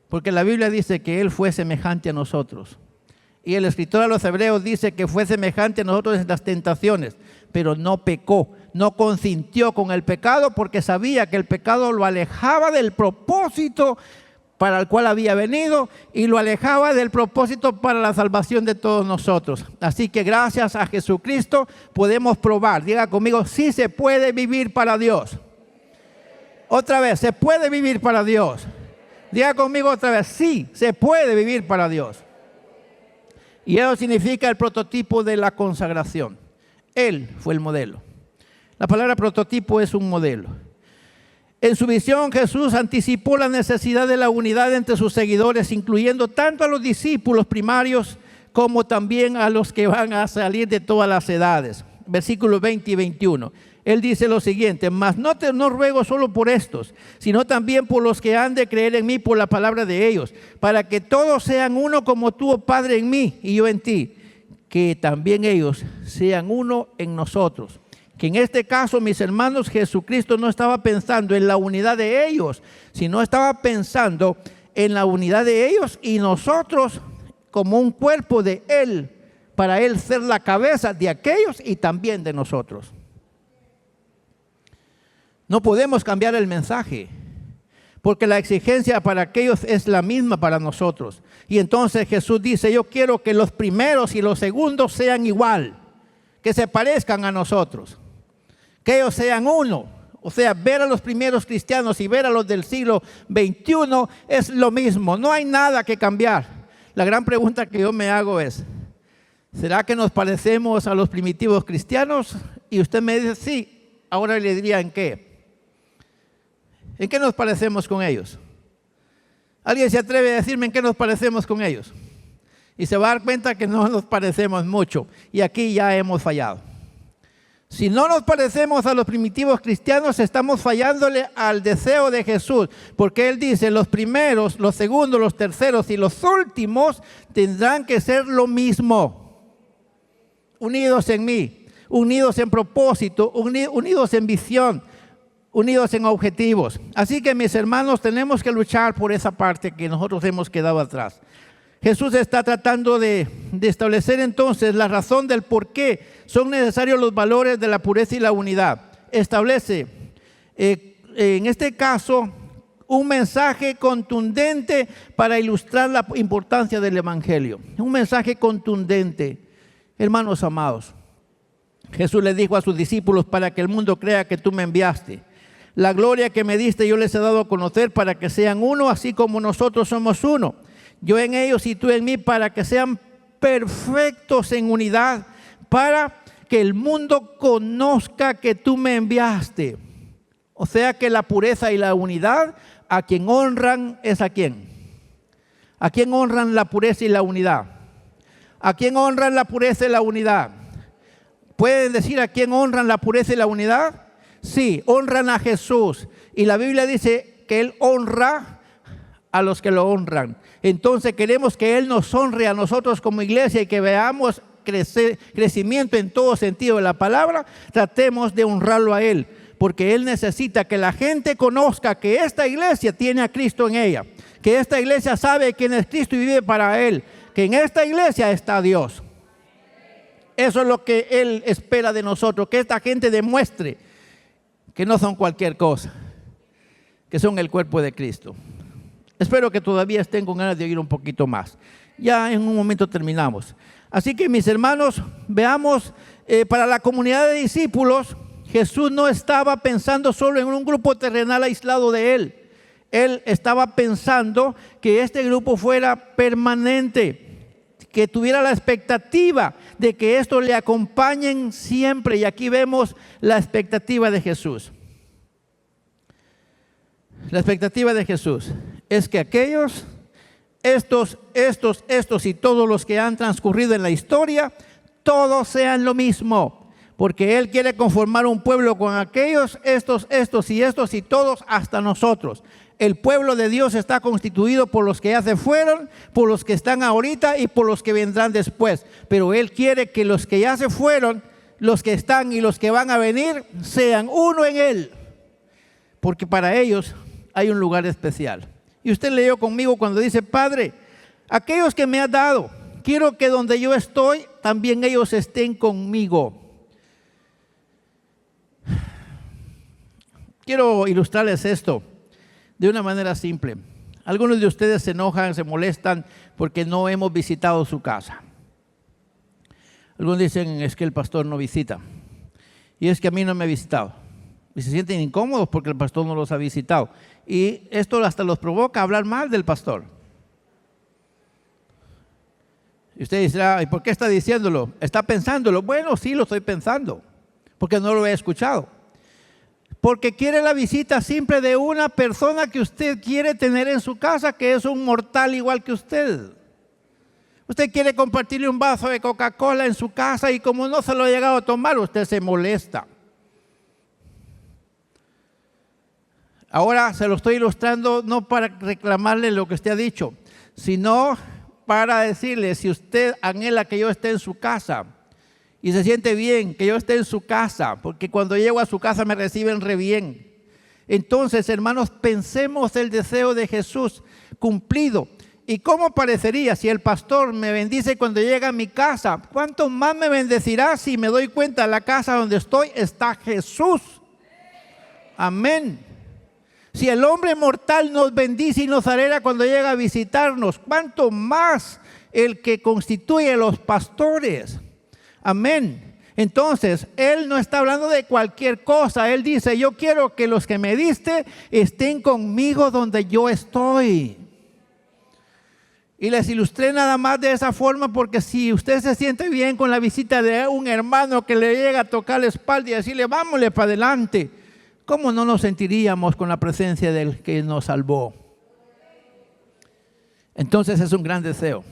Porque la Biblia dice que Él fue semejante a nosotros. Y el escritor a los Hebreos dice que fue semejante a nosotros en las tentaciones, pero no pecó, no consintió con el pecado porque sabía que el pecado lo alejaba del propósito para el cual había venido y lo alejaba del propósito para la salvación de todos nosotros. Así que gracias a Jesucristo podemos probar, diga conmigo, sí se puede vivir para Dios. Otra vez, se puede vivir para Dios. Diga conmigo otra vez, sí se puede vivir para Dios. Y eso significa el prototipo de la consagración. Él fue el modelo. La palabra prototipo es un modelo. En su visión, Jesús anticipó la necesidad de la unidad entre sus seguidores, incluyendo tanto a los discípulos primarios como también a los que van a salir de todas las edades. Versículos 20 y 21. Él dice lo siguiente, mas no ruego solo por estos, sino también por los que han de creer en mí por la palabra de ellos, para que todos sean uno como tú, oh Padre, en mí y yo en ti, que también ellos sean uno en nosotros. Que en este caso, mis hermanos, Jesucristo no estaba pensando en la unidad de ellos, sino estaba pensando en la unidad de ellos y nosotros como un cuerpo de Él, para Él ser la cabeza de aquellos y también de nosotros. No podemos cambiar el mensaje, porque la exigencia para aquellos es la misma para nosotros. Y entonces Jesús dice, yo quiero que los primeros y los segundos sean igual, que se parezcan a nosotros. Que ellos sean uno. O sea, ver a los primeros cristianos y ver a los del siglo XXI es lo mismo. No hay nada que cambiar. La gran pregunta que yo me hago es, ¿será que nos parecemos a los primitivos cristianos? Y usted me dice, sí. Ahora le diría, ¿en qué? ¿En qué nos parecemos con ellos? ¿Alguien se atreve a decirme en qué nos parecemos con ellos? Y se va a dar cuenta que no nos parecemos mucho. Y aquí ya hemos fallado. Si no nos parecemos a los primitivos cristianos, estamos fallándole al deseo de Jesús, porque Él dice, los primeros, los segundos, los terceros y los últimos tendrán que ser lo mismo, unidos en mí, unidos en propósito, unidos en visión, unidos en objetivos. Así que mis hermanos, tenemos que luchar por esa parte que nosotros hemos quedado atrás. Jesús está tratando de establecer entonces la razón del por qué son necesarios los valores de la pureza y la unidad. Establece, en este caso, un mensaje contundente para ilustrar la importancia del Evangelio. Un mensaje contundente. Hermanos amados, Jesús le dijo a sus discípulos: para que el mundo crea que tú me enviaste. La gloria que me diste yo les he dado a conocer, para que sean uno, así como nosotros somos uno. Yo en ellos y tú en mí, para que sean perfectos en unidad, para que el mundo conozca que tú me enviaste. O sea que la pureza y la unidad, a quien honran es a quién. ¿A quién honran la pureza y la unidad? ¿A quién honran la pureza y la unidad? ¿Pueden decir a quién honran la pureza y la unidad? Sí, honran a Jesús. Y la Biblia dice que Él honra a los que lo honran. Entonces queremos que Él nos honre a nosotros como iglesia y que veamos crecimiento en todo sentido de la palabra. Tratemos de honrarlo a Él, porque Él necesita que la gente conozca que esta iglesia tiene a Cristo en ella, que esta iglesia sabe quién es Cristo y vive para Él, que en esta iglesia está Dios. Eso es lo que Él espera de nosotros, que esta gente demuestre que no son cualquier cosa, que son el cuerpo de Cristo. Espero que todavía estén con ganas de oír un poquito más. Ya en un momento terminamos. Así que, mis hermanos, veamos, para la comunidad de discípulos, Jesús no estaba pensando solo en un grupo terrenal aislado de Él. Él estaba pensando que este grupo fuera permanente, que tuviera la expectativa de que estos le acompañen siempre. Y aquí vemos la expectativa de Jesús. La expectativa de Jesús es que aquellos, estos y todos los que han transcurrido en la historia, todos sean lo mismo. Porque Él quiere conformar un pueblo con aquellos, estos y todos hasta nosotros. El pueblo de Dios está constituido por los que ya se fueron, por los que están ahorita y por los que vendrán después. Pero Él quiere que los que ya se fueron, los que están y los que van a venir, sean uno en Él. Porque para ellos hay un lugar especial. Y usted leyó conmigo cuando dice: Padre, aquellos que me has dado, quiero que donde yo estoy, también ellos estén conmigo. Quiero ilustrarles esto de una manera simple. Algunos de ustedes se enojan, se molestan porque no hemos visitado su casa. Algunos dicen: es que el pastor no visita. Y es que a mí no me ha visitado. Y se sienten incómodos porque el pastor no los ha visitado. Y esto hasta los provoca a hablar mal del pastor. Y usted dirá: ¿y por qué está diciéndolo? ¿Está pensándolo? Bueno, sí lo estoy pensando, porque no lo he escuchado. Porque quiere la visita simple de una persona que usted quiere tener en su casa, que es un mortal igual que usted. Usted quiere compartirle un vaso de Coca-Cola en su casa y como no se lo ha llegado a tomar, usted se molesta. Ahora se lo estoy ilustrando no para reclamarle lo que usted ha dicho, sino para decirle: si usted anhela que yo esté en su casa y se siente bien que yo esté en su casa, porque cuando llego a su casa me reciben re bien. Entonces, hermanos, pensemos el deseo de Jesús cumplido. ¿Y cómo parecería si el pastor me bendice cuando llega a mi casa? ¿Cuánto más me bendecirá si me doy cuenta en la casa donde estoy está Jesús? Amén. Si el hombre mortal nos bendice y nos alegra cuando llega a visitarnos, ¿cuánto más el que constituye los pastores? Amén. Entonces, Él no está hablando de cualquier cosa. Él dice: yo quiero que los que me diste estén conmigo donde yo estoy. Y les ilustré nada más de esa forma porque si usted se siente bien con la visita de un hermano que le llega a tocar la espalda y decirle: vámonos para adelante, ¿cómo no nos sentiríamos con la presencia del que nos salvó? Entonces es un gran deseo.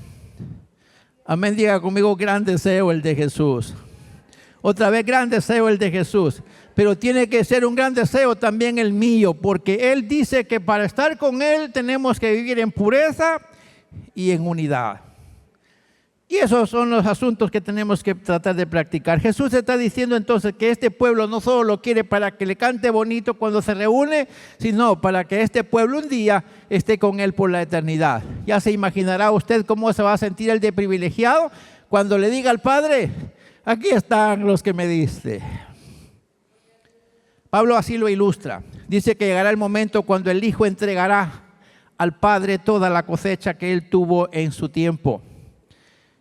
Amén, diga conmigo: gran deseo el de Jesús. Otra vez, gran deseo el de Jesús. Pero tiene que ser un gran deseo también el mío, porque Él dice que para estar con Él tenemos que vivir en pureza y en unidad. Y esos son los asuntos que tenemos que tratar de practicar. Jesús está diciendo entonces que este pueblo no solo lo quiere para que le cante bonito cuando se reúne, sino para que este pueblo un día esté con él por la eternidad. Ya se imaginará usted cómo se va a sentir el de privilegiado cuando le diga al Padre, aquí están los que me diste. Pablo así lo ilustra. Dice que llegará el momento cuando el Hijo entregará al Padre toda la cosecha que él tuvo en su tiempo.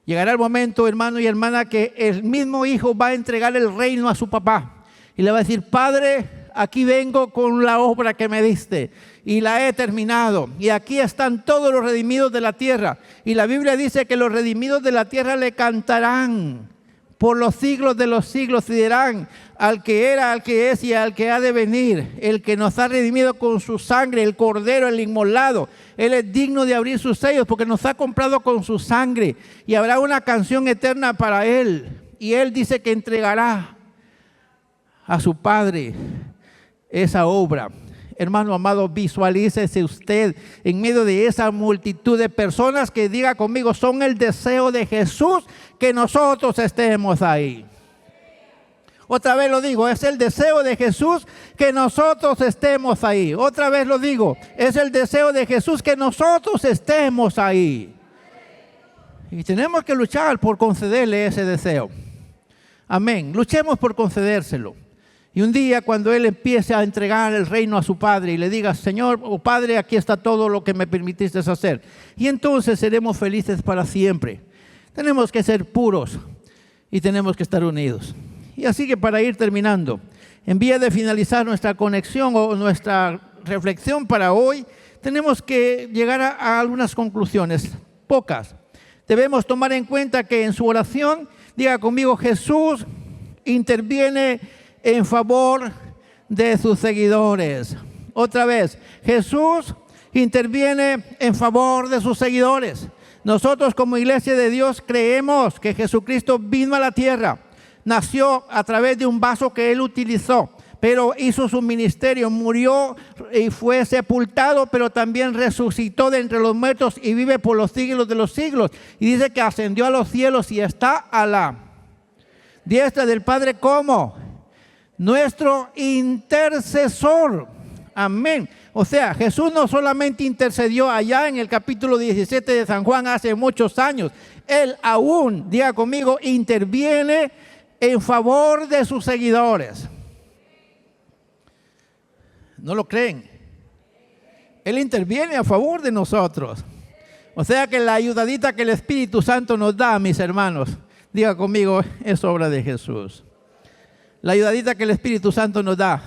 Llegará el momento, hermano y hermana, que el mismo hijo va a entregar el reino a su papá y le va a decir, Padre, aquí vengo con la obra que me diste y la he terminado. Y aquí están todos los redimidos de la tierra. Y la Biblia dice que los redimidos de la tierra le cantarán por los siglos de los siglos y dirán al que era, al que es y al que ha de venir, el que nos ha redimido con su sangre, el cordero, el inmolado. Él es digno de abrir sus sellos porque nos ha comprado con su sangre y habrá una canción eterna para él. Y él dice que entregará a su Padre esa obra. Hermano amado, visualícese usted en medio de esa multitud de personas que diga conmigo, son el deseo de Jesús que nosotros estemos ahí. Otra vez lo digo, es el deseo de Jesús que nosotros estemos ahí. Otra vez lo digo, es el deseo de Jesús que nosotros estemos ahí. Y tenemos que luchar por concederle ese deseo. Amén. Luchemos por concedérselo. Y un día cuando Él empiece a entregar el reino a su Padre y le diga, Señor o Padre, aquí está todo lo que me permitiste hacer. Y entonces seremos felices para siempre. Tenemos que ser puros y tenemos que estar unidos. Y así que para ir terminando, en vía de finalizar nuestra conexión o nuestra reflexión para hoy, tenemos que llegar a algunas conclusiones, pocas. Debemos tomar en cuenta que en su oración, diga conmigo, Jesús interviene en favor de sus seguidores. Otra vez, Jesús interviene en favor de sus seguidores. Nosotros como Iglesia de Dios creemos que Jesucristo vino a la tierra, nació a través de un vaso que Él utilizó, pero hizo su ministerio, murió y fue sepultado, pero también resucitó de entre los muertos y vive por los siglos de los siglos. Y dice que ascendió a los cielos y está a la diestra del Padre como nuestro intercesor. Amén. O sea, Jesús no solamente intercedió allá en el capítulo 17 de San Juan hace muchos años. Él aún, diga conmigo, interviene en favor de sus seguidores. ¿No lo creen? Él interviene a favor de nosotros. O sea que la ayudadita que el Espíritu Santo nos da, mis hermanos, diga conmigo, es obra de Jesús. La ayudadita que el Espíritu Santo nos da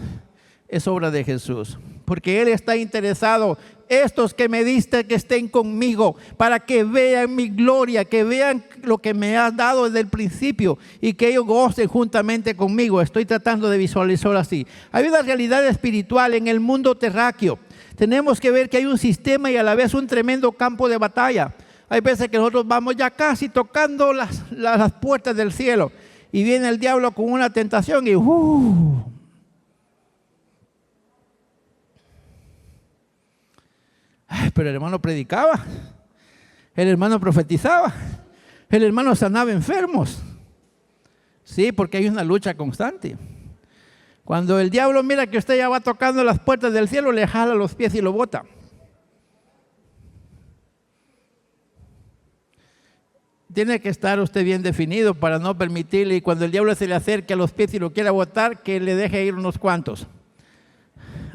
es obra de Jesús. Porque Él está interesado, estos que me diste que estén conmigo, para que vean mi gloria, que vean lo que me has dado desde el principio y que ellos gocen juntamente conmigo. Estoy tratando de visualizar así. Hay una realidad espiritual en el mundo terráqueo. Tenemos que ver que hay un sistema y a la vez un tremendo campo de batalla. Hay veces que nosotros vamos ya casi tocando las puertas del cielo. Y viene el diablo con una tentación y pero el hermano predicaba, el hermano profetizaba, el hermano sanaba enfermos. Sí, porque hay una lucha constante. Cuando el diablo mira que usted ya va tocando las puertas del cielo, le jala los pies y lo bota. Tiene que estar usted bien definido para no permitirle, y cuando el diablo se le acerque a los pies y lo quiera botar, que le deje ir unos cuantos.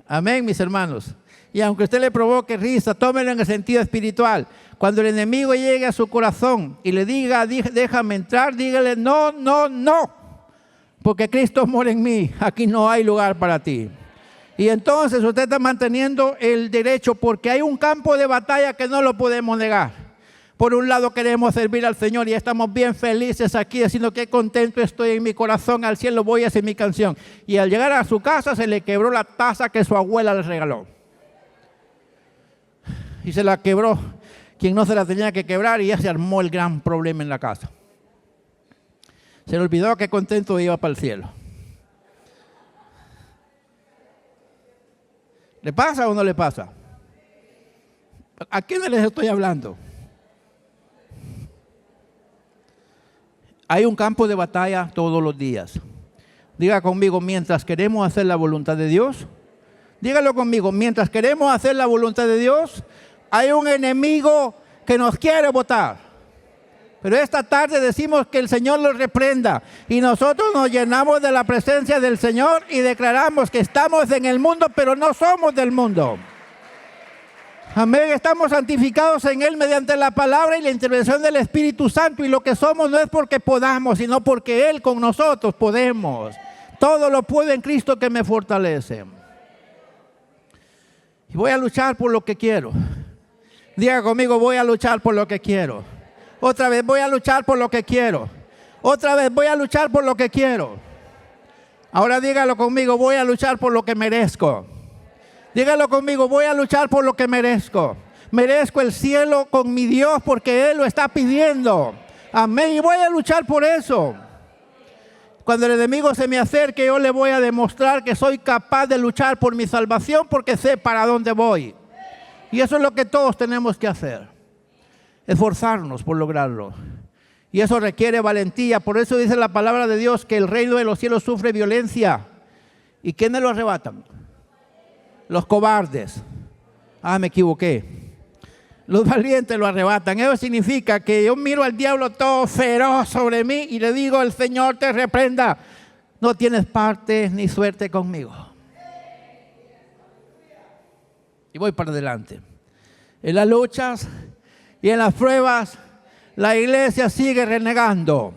Amén, mis hermanos. Y aunque usted le provoque risa, tómelo en el sentido espiritual. Cuando el enemigo llegue a su corazón y le diga, déjame entrar, dígale, no, no, no. Porque Cristo mora en mí, aquí no hay lugar para ti. Y entonces usted está manteniendo el derecho, porque hay un campo de batalla que no lo podemos negar. Por un lado queremos servir al Señor y estamos bien felices aquí, diciendo que contento estoy en mi corazón, al cielo voy a hacer mi canción. Y al llegar a su casa se le quebró la taza que su abuela le regaló. Y se la quebró quien no se la tenía que quebrar y ya se armó el gran problema en la casa. Se le olvidó que contento iba para el cielo. ¿Le pasa o no le pasa? ¿A quiénes les estoy hablando? Hay un campo de batalla todos los días. Diga conmigo, mientras queremos hacer la voluntad de Dios. Dígalo conmigo, mientras queremos hacer la voluntad de Dios, hay un enemigo que nos quiere botar. Pero esta tarde decimos que el Señor los reprenda y nosotros nos llenamos de la presencia del Señor y declaramos que estamos en el mundo, pero no somos del mundo. Amén, estamos santificados en Él mediante la palabra y la intervención del Espíritu Santo, y lo que somos no es porque podamos, sino porque Él con nosotros podemos. Todo lo puedo en Cristo que me fortalece. Y voy a luchar por lo que quiero. Diga conmigo, voy a luchar por lo que quiero. Otra vez, voy a luchar por lo que quiero. Otra vez, voy a luchar por lo que quiero. Ahora dígalo conmigo, voy a luchar por lo que merezco. Dígalo conmigo, voy a luchar por lo que merezco. Merezco el cielo con mi Dios porque Él lo está pidiendo. Amén, y voy a luchar por eso. Cuando el enemigo se me acerque, yo le voy a demostrar que soy capaz de luchar por mi salvación porque sé para dónde voy. Y eso es lo que todos tenemos que hacer. Esforzarnos por lograrlo. Y eso requiere valentía. Por eso dice la palabra de Dios que el reino de los cielos sufre violencia. ¿Y quiénes lo arrebatan? Los cobardes. Me equivoqué. Los valientes lo arrebatan. Eso significa que yo miro al diablo todo feroz sobre mí y le digo, el Señor te reprenda. No tienes parte ni suerte conmigo. Y voy para adelante. En las luchas y en las pruebas, la iglesia sigue renegando.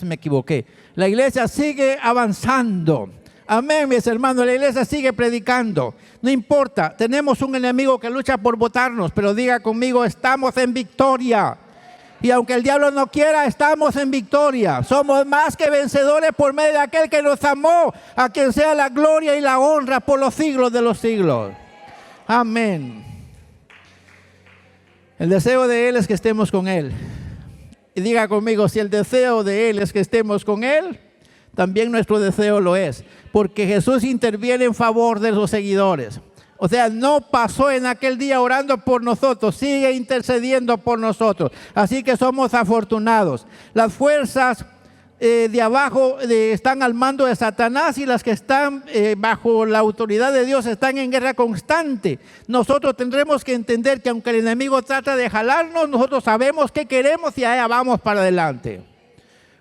Me equivoqué. La iglesia sigue avanzando. Amén, mis hermanos, la iglesia sigue predicando. No importa, tenemos un enemigo que lucha por botarnos, pero diga conmigo, estamos en victoria. Y aunque el diablo no quiera, estamos en victoria. Somos más que vencedores por medio de aquel que nos amó, a quien sea la gloria y la honra por los siglos de los siglos. Amén. El deseo de Él es que estemos con Él. Y diga conmigo, si el deseo de Él es que estemos con Él, también nuestro deseo lo es. Porque Jesús interviene en favor de los seguidores. O sea, no pasó en aquel día orando por nosotros, sigue intercediendo por nosotros. Así que somos afortunados. Las fuerzas de abajo están al mando de Satanás y las que están bajo la autoridad de Dios están en guerra constante. Nosotros tendremos que entender que aunque el enemigo trata de jalarnos, nosotros sabemos qué queremos y allá vamos para adelante.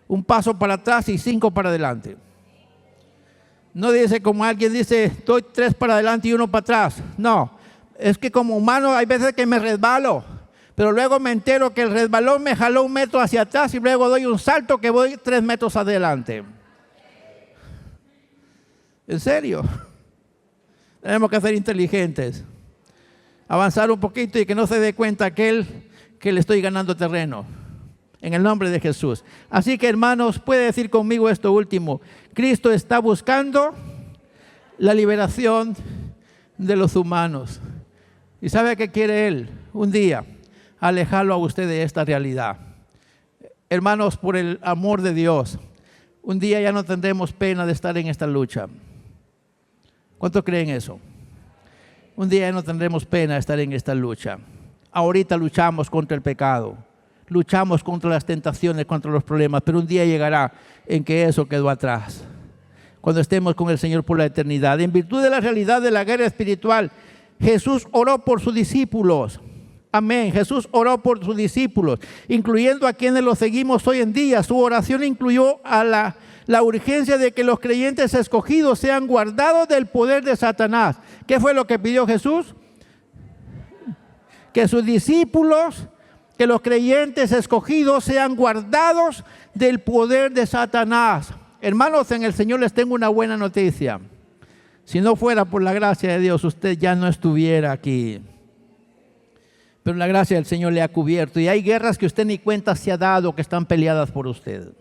Un paso para atrás y 5 para adelante. No dice como alguien dice, doy 3 para adelante y 1 para atrás. No, es que como humano hay veces que me resbalo, pero luego me entero que el resbalón me jaló 1 metro hacia atrás y luego doy un salto que voy 3 metros adelante. En serio, tenemos que ser inteligentes, avanzar un poquito y que no se dé cuenta aquel que le estoy ganando terreno. En el nombre de Jesús. Así que, hermanos, puede decir conmigo esto último. Cristo está buscando la liberación de los humanos. ¿Y sabe qué quiere Él? Un día, alejarlo a usted de esta realidad. Hermanos, por el amor de Dios, un día ya no tendremos pena de estar en esta lucha. ¿Cuántos creen eso? Un día ya no tendremos pena de estar en esta lucha. Ahorita luchamos contra el pecado. Luchamos contra las tentaciones, contra los problemas, pero un día llegará en que eso quedó atrás. Cuando estemos con el Señor por la eternidad. En virtud de la realidad de la guerra espiritual, Jesús oró por sus discípulos. Amén. Jesús oró por sus discípulos, incluyendo a quienes los seguimos hoy en día. Su oración incluyó a la urgencia de que los creyentes escogidos sean guardados del poder de Satanás. ¿Qué fue lo que pidió Jesús? Que sus discípulos, que los creyentes escogidos sean guardados del poder de Satanás. Hermanos, en el Señor les tengo una buena noticia. Si no fuera por la gracia de Dios, usted ya no estuviera aquí. Pero la gracia del Señor le ha cubierto. Y hay guerras que usted ni cuenta se ha dado que están peleadas por usted.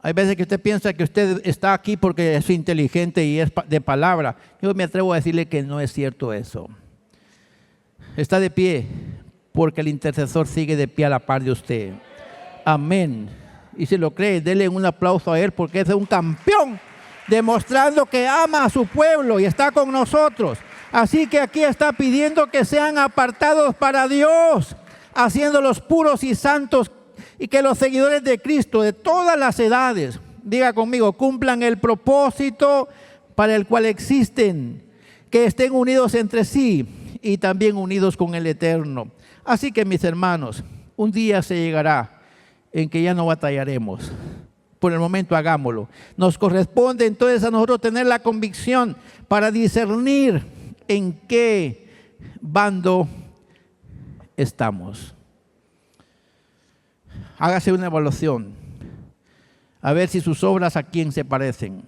Hay veces que usted piensa que usted está aquí porque es inteligente y es de palabra. Yo me atrevo a decirle que no es cierto eso. Está de pie porque el intercesor sigue de pie a la par de usted. Amén. Y si lo cree, denle un aplauso a él porque es un campeón, demostrando que ama a su pueblo y está con nosotros. Así que aquí está pidiendo que sean apartados para Dios, haciéndolos puros y santos y que los seguidores de Cristo de todas las edades, diga conmigo, cumplan el propósito para el cual existen, que estén unidos entre sí y también unidos con el Eterno. Así que, mis hermanos, un día se llegará en que ya no batallaremos. Por el momento hagámoslo. Nos corresponde entonces a nosotros tener la convicción para discernir en qué bando estamos. Hágase una evaluación, a ver si sus obras a quién se parecen.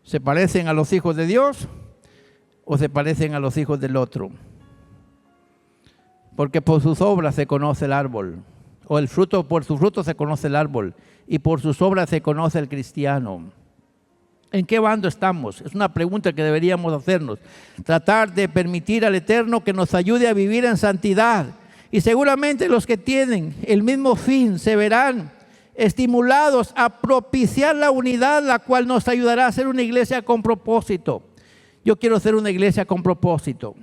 ¿Se parecen a los hijos de Dios o se parecen a los hijos del otro? Porque por sus obras se conoce el árbol, o el fruto, por su fruto se conoce el árbol, y por sus obras se conoce el cristiano. ¿En qué bando estamos? Es una pregunta que deberíamos hacernos. Tratar de permitir al Eterno que nos ayude a vivir en santidad. Y seguramente los que tienen el mismo fin se verán estimulados a propiciar la unidad, la cual nos ayudará a ser una iglesia con propósito. Yo quiero ser una iglesia con propósito.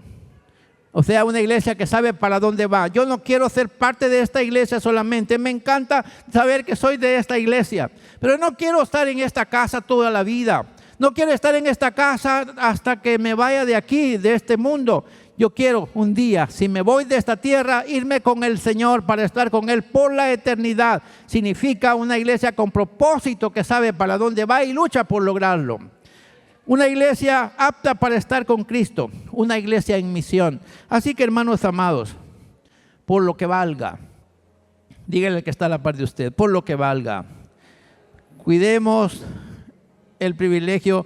O sea, una iglesia que sabe para dónde va. Yo no quiero ser parte de esta iglesia solamente. Me encanta saber que soy de esta iglesia. Pero no quiero estar en esta casa toda la vida. No quiero estar en esta casa hasta que me vaya de aquí, de este mundo. Yo quiero un día, si me voy de esta tierra, irme con el Señor para estar con Él por la eternidad. Significa una iglesia con propósito que sabe para dónde va y lucha por lograrlo. Una iglesia apta para estar con Cristo, una iglesia en misión. Así que, hermanos amados, por lo que valga, díganle al que está a la par de usted, por lo que valga, cuidemos el privilegio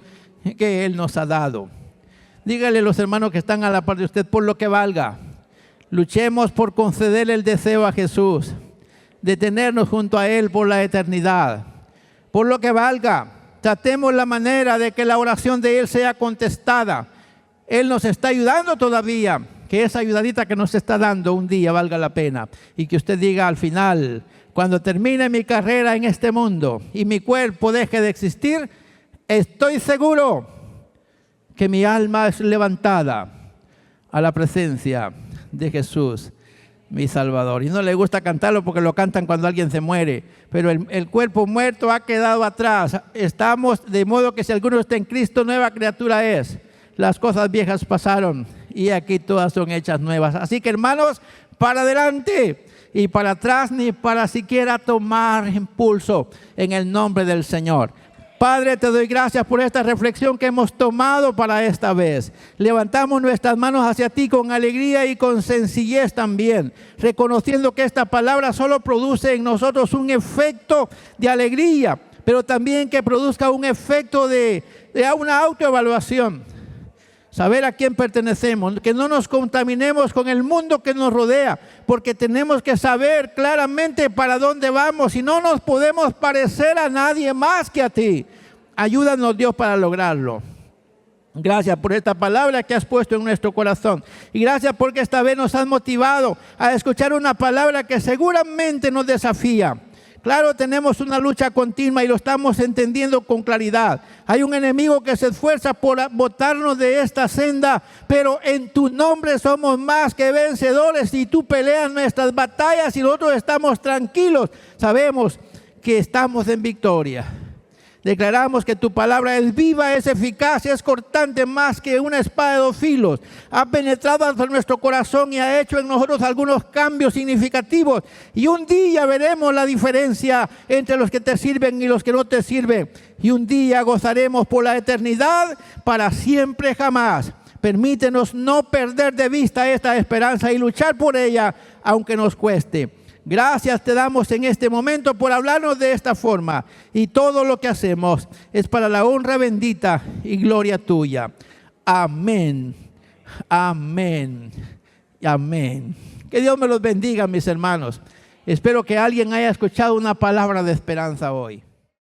que Él nos ha dado. Dígale a los hermanos que están a la par de usted, por lo que valga, luchemos por concederle el deseo a Jesús, de tenernos junto a Él por la eternidad. Por lo que valga, tratemos la manera de que la oración de Él sea contestada. Él nos está ayudando todavía, que esa ayudadita que nos está dando un día valga la pena. Y que usted diga al final, cuando termine mi carrera en este mundo y mi cuerpo deje de existir, estoy seguro que mi alma es levantada a la presencia de Jesús, mi Salvador. Y no le gusta cantarlo porque lo cantan cuando alguien se muere, pero el cuerpo muerto ha quedado atrás. Estamos de modo que si alguno está en Cristo, nueva criatura es. Las cosas viejas pasaron y aquí todas son hechas nuevas. Así que, hermanos, para adelante y para atrás, ni para siquiera tomar impulso en el nombre del Señor. Padre, te doy gracias por esta reflexión que hemos tomado para esta vez. Levantamos nuestras manos hacia ti con alegría y con sencillez también, reconociendo que esta palabra solo produce en nosotros un efecto de alegría, pero también que produzca un efecto de una autoevaluación. Saber a quién pertenecemos, que no nos contaminemos con el mundo que nos rodea, porque tenemos que saber claramente para dónde vamos y no nos podemos parecer a nadie más que a ti. Ayúdanos, Dios, para lograrlo. Gracias por esta palabra que has puesto en nuestro corazón. Y gracias porque esta vez nos has motivado a escuchar una palabra que seguramente nos desafía. Claro, tenemos una lucha continua y lo estamos entendiendo con claridad. Hay un enemigo que se esfuerza por botarnos de esta senda, pero en tu nombre somos más que vencedores y tú peleas nuestras batallas y nosotros estamos tranquilos. Sabemos que estamos en victoria. Declaramos que tu palabra es viva, es eficaz, es cortante más que una espada de 2 filos. Ha penetrado hasta nuestro corazón y ha hecho en nosotros algunos cambios significativos. Y un día veremos la diferencia entre los que te sirven y los que no te sirven. Y un día gozaremos por la eternidad para siempre jamás. Permítenos no perder de vista esta esperanza y luchar por ella, aunque nos cueste. Gracias te damos en este momento por hablarnos de esta forma. Y todo lo que hacemos es para la honra bendita y gloria tuya. Amén. Amén. Amén. Que Dios me los bendiga, mis hermanos. Espero que alguien haya escuchado una palabra de esperanza hoy.